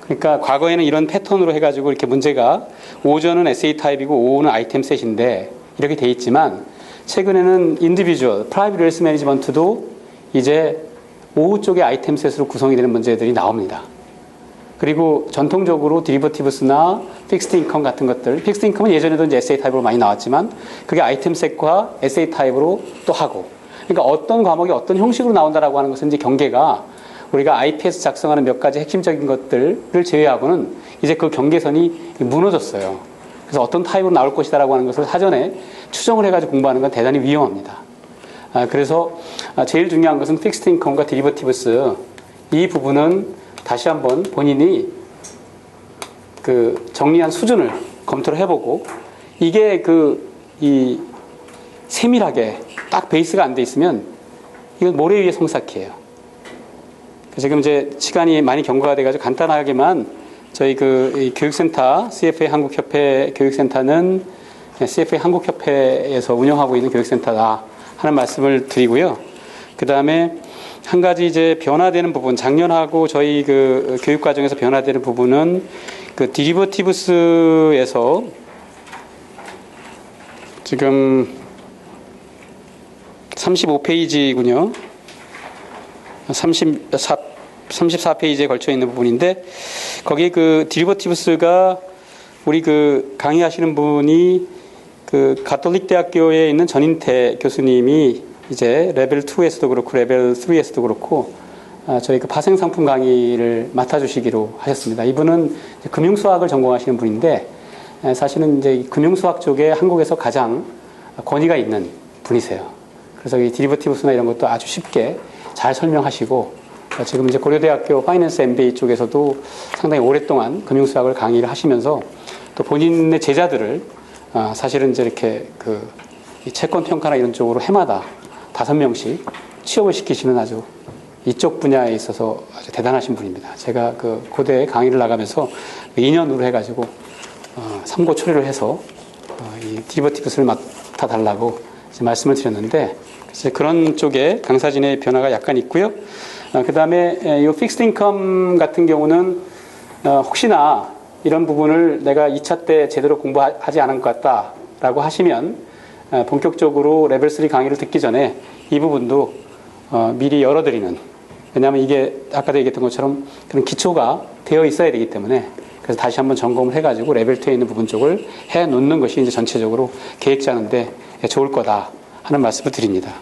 그러니까 과거에는 이런 패턴으로 해가지고 이렇게 문제가 오전은 에세이 타입이고 오후는 아이템 셋인데 이렇게 돼 있지만, 최근에는 인디비주얼, 프라이빗 웰스 매니지먼트도 이제 오후 쪽에 아이템 셋으로 구성이 되는 문제들이 나옵니다. 그리고 전통적으로 디리버티브스나 픽스드 인컴 같은 것들, 픽스드 인컴은 예전에도 이제 에세이 타입으로 많이 나왔지만 그게 아이템 셋과 에세이 타입으로 또 하고, 그러니까 어떤 과목이 어떤 형식으로 나온다라고 하는 것은 이제 경계가 우리가 IPS 작성하는 몇 가지 핵심적인 것들을 제외하고는 이제 그 경계선이 무너졌어요. 그래서 어떤 타입으로 나올 것이다라고 하는 것을 사전에 추정을 해가지고 공부하는 건 대단히 위험합니다. 그래서 제일 중요한 것은 픽스드 인컴과 디리버티브스, 이 부분은 다시 한번 본인이 그 정리한 수준을 검토를 해보고, 이게 이 세밀하게 딱 베이스가 안 돼 있으면 이건 모래 위에 송삭이에요. 지금 이제 시간이 많이 경과가 돼가지고 간단하게만 저희 이 교육센터, CFA 한국협회 교육센터는 CFA 한국협회에서 운영하고 있는 교육센터다 하는 말씀을 드리고요. 그 다음에 한 가지 이제 변화되는 부분, 작년하고 저희 그 교육과정에서 변화되는 부분은 그 디리버티브스에서 지금 35페이지군요. 34페이지에 걸쳐 있는 부분인데, 거기 그 디리버티브스가 우리 그 강의하시는 분이 그 가톨릭 대학교에 있는 전인태 교수님이 이제 레벨 2에서도 그렇고 레벨 3에서도 그렇고 저희 그 파생 상품 강의를 맡아주시기로 하셨습니다. 이분은 금융수학을 전공하시는 분인데, 사실은 이제 금융수학 쪽에 한국에서 가장 권위가 있는 분이세요. 그래서 이 디리버티브스나 이런 것도 아주 쉽게 잘 설명하시고, 지금 이제 고려대학교 파이낸스 MBA 쪽에서도 상당히 오랫동안 금융수학을 강의를 하시면서 또 본인의 제자들을 사실은 이제 이렇게 이 채권 평가나 이런 쪽으로 해마다 5명씩 취업을 시키시는 아주 이쪽 분야에 있어서 아주 대단하신 분입니다. 제가 그 고대에 강의를 나가면서 2년으로 해가지고 3고 초리를 해서 이 디리버티브스를 맡아달라고 말씀을 드렸는데, 그런 쪽에 강사진의 변화가 약간 있고요. 그 다음에 이 픽스드 인컴 같은 경우는 혹시나 이런 부분을 내가 2차 때 제대로 공부하지 않은 것 같다라고 하시면 본격적으로 레벨 3 강의를 듣기 전에 이 부분도 미리 열어드리는, 왜냐하면 이게 아까도 얘기했던 것처럼 그런 기초가 되어 있어야 되기 때문에, 그래서 다시 한번 점검을 해가지고 레벨 2에 있는 부분 쪽을 해 놓는 것이 이제 전체적으로 계획 짜는데 좋을 거다 하는 말씀을 드립니다.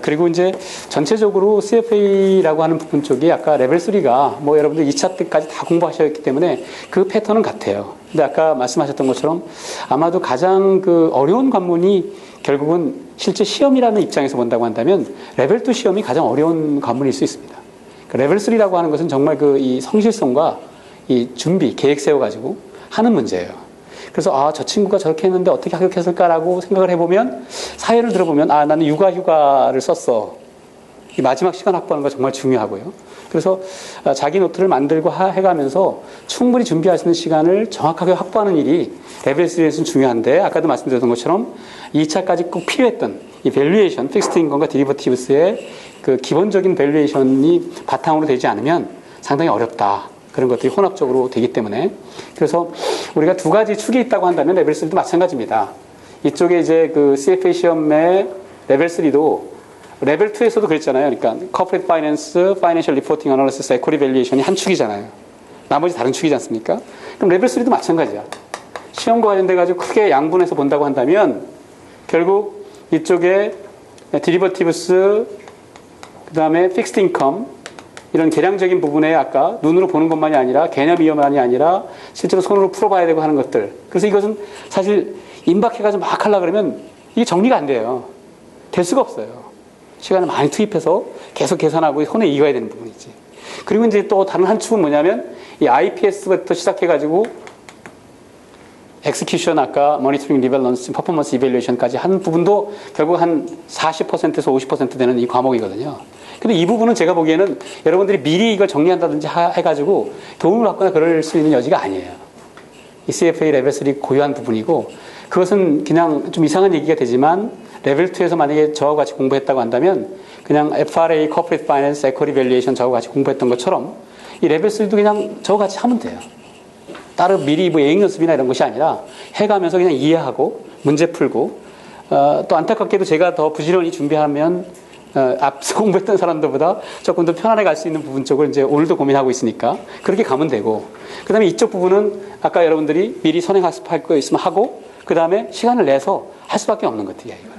그리고 이제 전체적으로 CFA라고 하는 부분 쪽이 아까 레벨 3가 뭐 여러분들 2차 때까지 다 공부하셨기 때문에 그 패턴은 같아요. 근데 아까 말씀하셨던 것처럼 아마도 가장 그 어려운 관문이 결국은 실제 시험이라는 입장에서 본다고 한다면 레벨 2 시험이 가장 어려운 관문일 수 있습니다. 그 레벨 3라고 하는 것은 정말 그 이 성실성과 이 준비, 계획 세워가지고 하는 문제예요. 그래서 저 친구가 저렇게 했는데 어떻게 합격했을까라고 생각을 해보면 사회를 들어보면 나는 휴가를 썼어. 이 마지막 시간 확보하는 거 정말 중요하고요. 그래서 자기 노트를 만들고 해가면서 충분히 준비할 수 있는 시간을 정확하게 확보하는 일이 레벨 3에서는 중요한데 아까도 말씀드렸던 것처럼 2차까지 꼭 필요했던 이 밸류에이션, 픽스드 인컴과 디리버티브스의 그 기본적인 밸류에이션이 바탕으로 되지 않으면 상당히 어렵다. 그런 것들이 혼합적으로 되기 때문에 그래서 우리가 두 가지 축이 있다고 한다면 레벨 3도 마찬가지입니다. 이쪽에 이제 그 CFA 시험의 레벨 3도 레벨 2에서도 그랬잖아요. 그러니까 Corporate Finance, Financial Reporting Analysis, Equity Valuation이 한 축이잖아요. 나머지 다른 축이지 않습니까? 그럼 레벨 3도 마찬가지야. 시험과 관련돼 가지고 크게 양분해서 본다고 한다면 결국 이쪽에 Derivatives, 그 다음에 Fixed Income 이런 계량적인 부분에 아까 눈으로 보는 것만이 아니라 개념 이해만이 아니라 실제로 손으로 풀어봐야 되고 하는 것들. 그래서 이것은 사실 임박해가지고 막 하려고 그러면 이게 정리가 안 돼요. 될 수가 없어요. 시간을 많이 투입해서 계속 계산하고 손에 익어야 되는 부분이지. 그리고 이제 또 다른 한 축은 뭐냐면 이 IPS부터 시작해가지고 엑스큐션 아까 모니터링 리밸런스 퍼포먼스 이밸류에이션까지 한 부분도 결국 한 40%에서 50% 되는 이 과목이거든요. 근데 이 부분은 제가 보기에는 여러분들이 미리 이걸 정리한다든지 해가지고 도움을 받거나 그럴 수 있는 여지가 아니에요. 이 CFA 레벨 3 고유한 부분이고 그것은 그냥 좀 이상한 얘기가 되지만 레벨 2에서 만약에 저하고 같이 공부했다고 한다면 그냥 FRA, Corporate Finance, Equity Valuation 저하고 같이 공부했던 것처럼 이 레벨 3도 그냥 저하고 같이 하면 돼요. 따로 미리 뭐 예행 연습이나 이런 것이 아니라 해가면서 그냥 이해하고 문제 풀고 또 안타깝게도 제가 더 부지런히 준비하면 앞서 공부했던 사람들보다 조금 더 편안하게 갈 수 있는 부분 쪽을 이제 오늘도 고민하고 있으니까 그렇게 가면 되고 그 다음에 이쪽 부분은 아까 여러분들이 미리 선행학습할 거 있으면 하고 그 다음에 시간을 내서 할 수밖에 없는 것들이야 이거.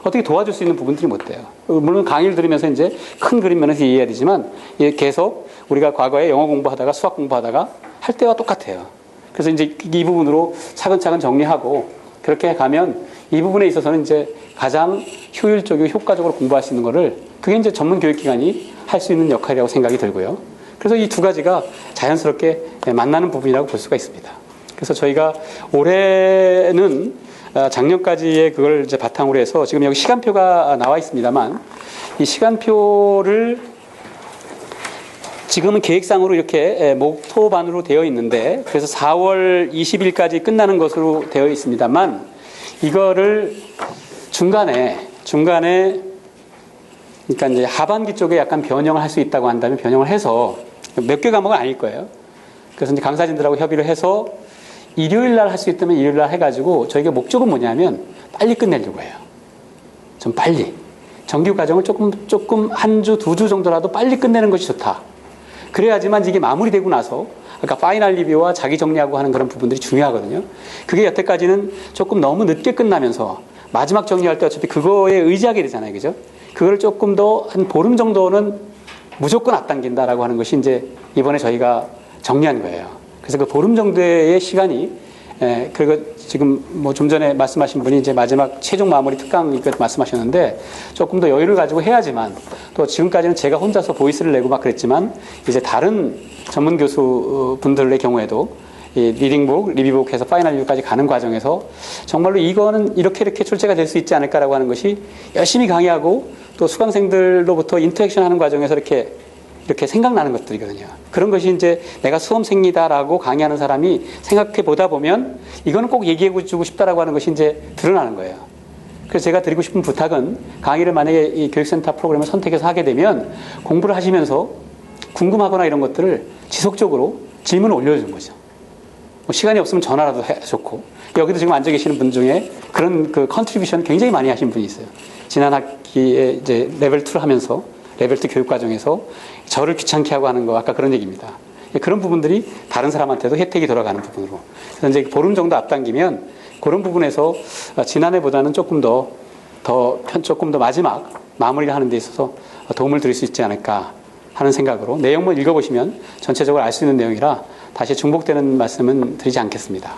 어떻게 도와줄 수 있는 부분들이 못 돼요. 물론 강의를 들으면서 이제 큰 그림 면에서 이해해야 되지만 계속 우리가 과거에 영어 공부하다가 수학 공부하다가 할 때와 똑같아요. 그래서 이제 이 부분으로 차근차근 정리하고 그렇게 가면 이 부분에 있어서는 이제 가장 효율적이고 효과적으로 공부할 수 있는 거를 그게 이제 전문 교육기관이 할 수 있는 역할이라고 생각이 들고요. 그래서 이 두 가지가 자연스럽게 만나는 부분이라고 볼 수가 있습니다. 그래서 저희가 올해는 작년까지의 그걸 이제 바탕으로 해서 지금 여기 시간표가 나와 있습니다만 이 시간표를 지금은 계획상으로 이렇게 목토반으로 되어 있는데 그래서 4월 20일까지 끝나는 것으로 되어 있습니다만 이거를 중간에 그러니까 이제 하반기 쪽에 약간 변형을 할 수 있다고 한다면 변형을 해서 몇 개 과목은 아닐 거예요. 그래서 이제 강사진들하고 협의를 해서 일요일 날 할 수 있다면 일요일 날 해가지고 저희가 목적은 뭐냐면 빨리 끝내려고 해요. 좀 빨리. 정규 과정을 조금 한 주, 두 주 정도라도 빨리 끝내는 것이 좋다. 그래야지만 이게 마무리되고 나서 아까 파이널 리뷰와 자기 정리하고 하는 그런 부분들이 중요하거든요. 그게 여태까지는 조금 너무 늦게 끝나면서 마지막 정리할 때 어차피 그거에 의지하게 되잖아요. 그죠? 그걸 조금 더 한 보름 정도는 무조건 앞당긴다라고 하는 것이 이제 이번에 저희가 정리한 거예요. 그래서 그 보름 정도의 시간이 그리고 지금 뭐 좀 전에 말씀하신 분이 이제 마지막 최종 마무리 특강 이것 말씀하셨는데 조금 더 여유를 가지고 해야지만 또 지금까지는 제가 혼자서 보이스를 내고 막 그랬지만 이제 다른 전문 교수 분들의 경우에도 이 리딩북, 리뷰북 해서 파이널 리뷰까지 가는 과정에서 정말로 이거는 이렇게 출제가 될 수 있지 않을까라고 하는 것이 열심히 강의하고 또 수강생들로부터 인터랙션 하는 과정에서 이렇게 생각나는 것들이거든요. 그런 것이 이제 내가 수험생이다라고 강의하는 사람이 생각해 보다 보면 이거는 꼭 얘기해 주고 싶다라고 하는 것이 이제 드러나는 거예요. 그래서 제가 드리고 싶은 부탁은 강의를 만약에 이 교육센터 프로그램을 선택해서 하게 되면 공부를 하시면서 궁금하거나 이런 것들을 지속적으로 질문을 올려주는 거죠. 뭐 시간이 없으면 전화라도 해 좋고 여기도 지금 앉아 계시는 분 중에 그런 그 컨트리뷰션 굉장히 많이 하신 분이 있어요. 지난 학기에 이제 레벨 2를 하면서 레벨 2 교육 과정에서 저를 귀찮게 하고 하는 거 아까 그런 얘기입니다. 그런 부분들이 다른 사람한테도 혜택이 돌아가는 부분으로. 그래서 이제 보름 정도 앞당기면 그런 부분에서 지난해보다는 조금 더 조금 더 마지막 마무리를 하는 데 있어서 도움을 드릴 수 있지 않을까 하는 생각으로 내용만 읽어보시면 전체적으로 알 수 있는 내용이라 다시 중복되는 말씀은 드리지 않겠습니다.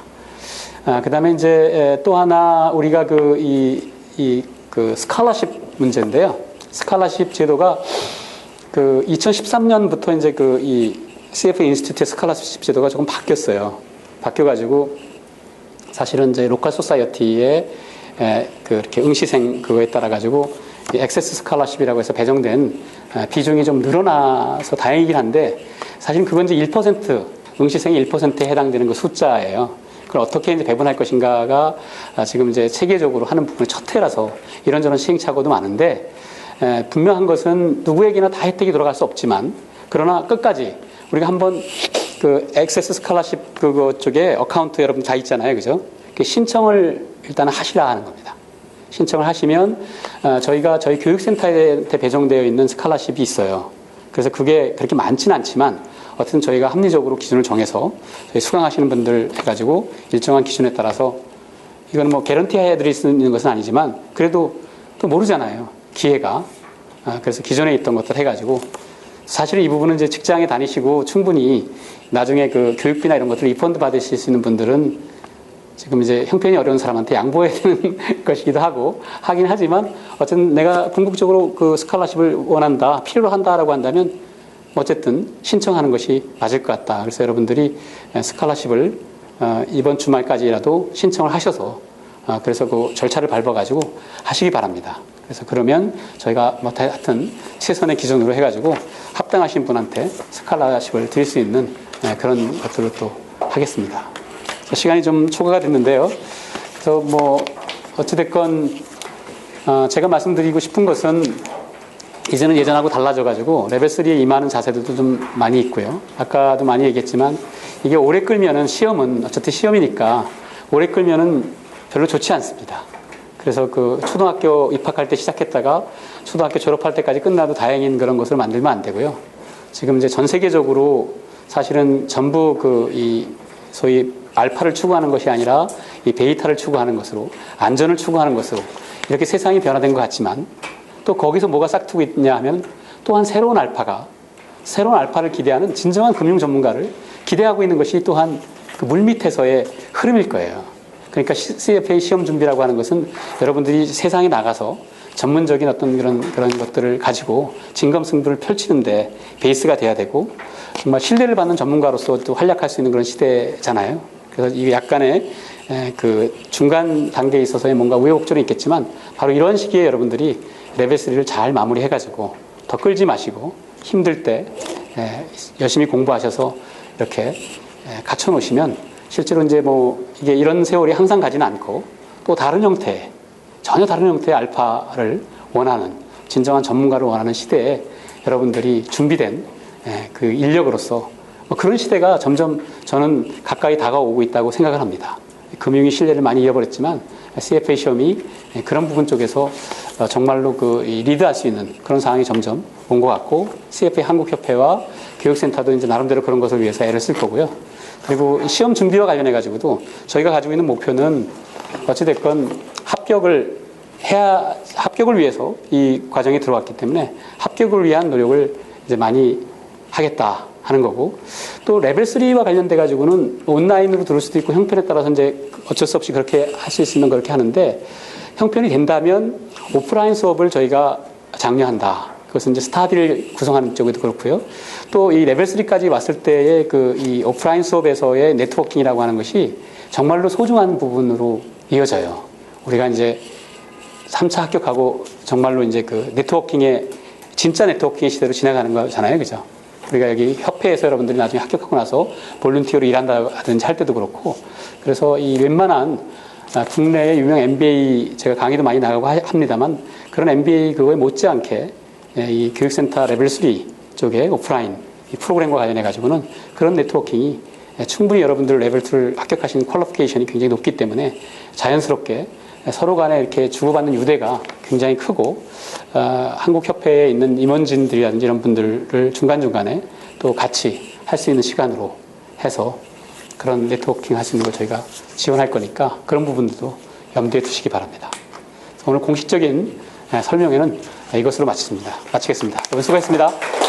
그 다음에 이제 또 하나 우리가 그 스칼라십 문제인데요. 스칼라십 제도가 그 2013년부터 이제 이 CF 인스티튜트 스칼라십 제도가 조금 바뀌었어요. 바뀌어가지고 사실은 이제 로컬 소사이어티의 이렇게 응시생 그거에 따라 가지고 액세스 스칼라십이라고 해서 배정된 비중이 좀 늘어나서 다행이긴 한데 사실 그건 이제 1% 응시생이 1%에 해당되는 그 숫자예요. 그걸 어떻게 이제 배분할 것인가가 지금 이제 체계적으로 하는 부분이 첫 해라서 이런저런 시행착오도 많은데 분명한 것은 누구에게나 다 혜택이 돌아갈 수 없지만 그러나 끝까지 우리가 한번 그 액세스 스칼라십 그거 쪽에 어카운트 여러분 다 있잖아요, 그죠? 신청을 일단 하시라 하는 겁니다. 신청을 하시면 저희가 저희 교육센터에 배정되어 있는 스칼라십이 있어요. 그래서 그게 그렇게 많지는 않지만 어쨌든 저희가 합리적으로 기준을 정해서 저희 수강하시는 분들 해가지고 일정한 기준에 따라서 이거는 뭐 개런티 해드릴 수 있는 것은 아니지만 그래도 또 모르잖아요. 기회가. 그래서 기존에 있던 것들 해가지고 사실은 이 부분은 이제 직장에 다니시고 충분히 나중에 그 교육비나 이런 것들 리펀드 받으실 수 있는 분들은 지금 이제 형편이 어려운 사람한테 양보해야 되는 것이기도 하긴 하지만 어쨌든 내가 궁극적으로 그 스칼라십을 원한다, 필요로 한다라고 한다면 어쨌든 신청하는 것이 맞을 것 같다. 그래서 여러분들이 스칼라십을 이번 주말까지라도 신청을 하셔서 그래서 그 절차를 밟아가지고 하시기 바랍니다. 그래서 그러면 저희가 뭐 하여튼 최선의 기준으로 해가지고 합당하신 분한테 스칼라십을 드릴 수 있는 그런 것들을 또 하겠습니다. 시간이 좀 초과가 됐는데요. 그래서 뭐 어찌됐건 제가 말씀드리고 싶은 것은 이제는 예전하고 달라져가지고 레벨 3에 임하는 자세들도 좀 많이 있고요. 아까도 많이 얘기했지만 이게 오래 끌면은 시험은 어차피 시험이니까 오래 끌면은 별로 좋지 않습니다. 그래서 그 초등학교 입학할 때 시작했다가 초등학교 졸업할 때까지 끝나도 다행인 그런 것을 만들면 안 되고요. 지금 이제 전 세계적으로 사실은 전부 이 소위 알파를 추구하는 것이 아니라 이 베이타를 추구하는 것으로 안전을 추구하는 것으로 이렇게 세상이 변화된 것 같지만 또 거기서 뭐가 싹트고 있냐 하면 또한 새로운 알파를 기대하는 진정한 금융 전문가를 기대하고 있는 것이 또한 그 물밑에서의 흐름일 거예요. 그러니까 CFA 시험 준비라고 하는 것은 여러분들이 세상에 나가서 전문적인 어떤 그런 것들을 가지고 진검승부를 펼치는데 베이스가 돼야 되고 정말 신뢰를 받는 전문가로서 또 활약할 수 있는 그런 시대잖아요. 그래서 이게 약간의 그 중간 단계에 있어서의 뭔가 우여곡절이 있겠지만 바로 이런 시기에 여러분들이 레벨 3를 잘 마무리해가지고 더 끌지 마시고 힘들 때 열심히 공부하셔서 이렇게 갖춰 놓으시면 실제로 이제 뭐 이게 이런 세월이 항상 가지는 않고 또 전혀 다른 형태의 알파를 원하는 진정한 전문가를 원하는 시대에 여러분들이 준비된 그 인력으로서 그런 시대가 점점 저는 가까이 다가오고 있다고 생각을 합니다. 금융이 신뢰를 많이 잃어버렸지만 CFA 시험이 그런 부분 쪽에서 정말로 리드할 수 있는 그런 상황이 점점 온 것 같고 CFA 한국협회와 교육센터도 이제 나름대로 그런 것을 위해서 애를 쓸 거고요. 그리고 시험 준비와 관련해 가지고도 저희가 가지고 있는 목표는 어찌됐건 합격을 위해서 이 과정에 들어왔기 때문에 합격을 위한 노력을 이제 많이 하겠다 하는 거고 또 레벨 3와 관련돼 가지고는 온라인으로 들을 수도 있고 형편에 따라서 이제 어쩔 수 없이 그렇게 할 수 있으면 그렇게 하는데 형편이 된다면 오프라인 수업을 저희가 장려한다. 그것은 이제 스타디를 구성하는 쪽에도 그렇고요. 또 이 레벨 3까지 왔을 때의 이 오프라인 수업에서의 네트워킹이라고 하는 것이 정말로 소중한 부분으로 이어져요. 우리가 이제 3차 합격하고 정말로 이제 진짜 네트워킹의 시대로 지나가는 거잖아요. 그죠? 우리가 여기 협회에서 여러분들이 나중에 합격하고 나서 볼런티어로 일한다든지 할 때도 그렇고 그래서 이 웬만한 국내의 유명 MBA 제가 강의도 많이 나가고 합니다만 그런 MBA 그거에 못지않게 이 교육센터 레벨 3 쪽에 오프라인 이 프로그램과 관련해 가지고는 그런 네트워킹이 충분히 여러분들 레벨 2를 합격하시는 퀄리피케이션이 굉장히 높기 때문에 자연스럽게 서로 간에 이렇게 주고받는 유대가 굉장히 크고 한국협회에 있는 임원진들이라든지 이런 분들을 중간중간에 또 같이 할 수 있는 시간으로 해서 그런 네트워킹 할 수 있는 걸 저희가 지원할 거니까 그런 부분들도 염두에 두시기 바랍니다. 오늘 공식적인 설명회는 이것으로 마치겠습니다. 여러분 수고했습니다.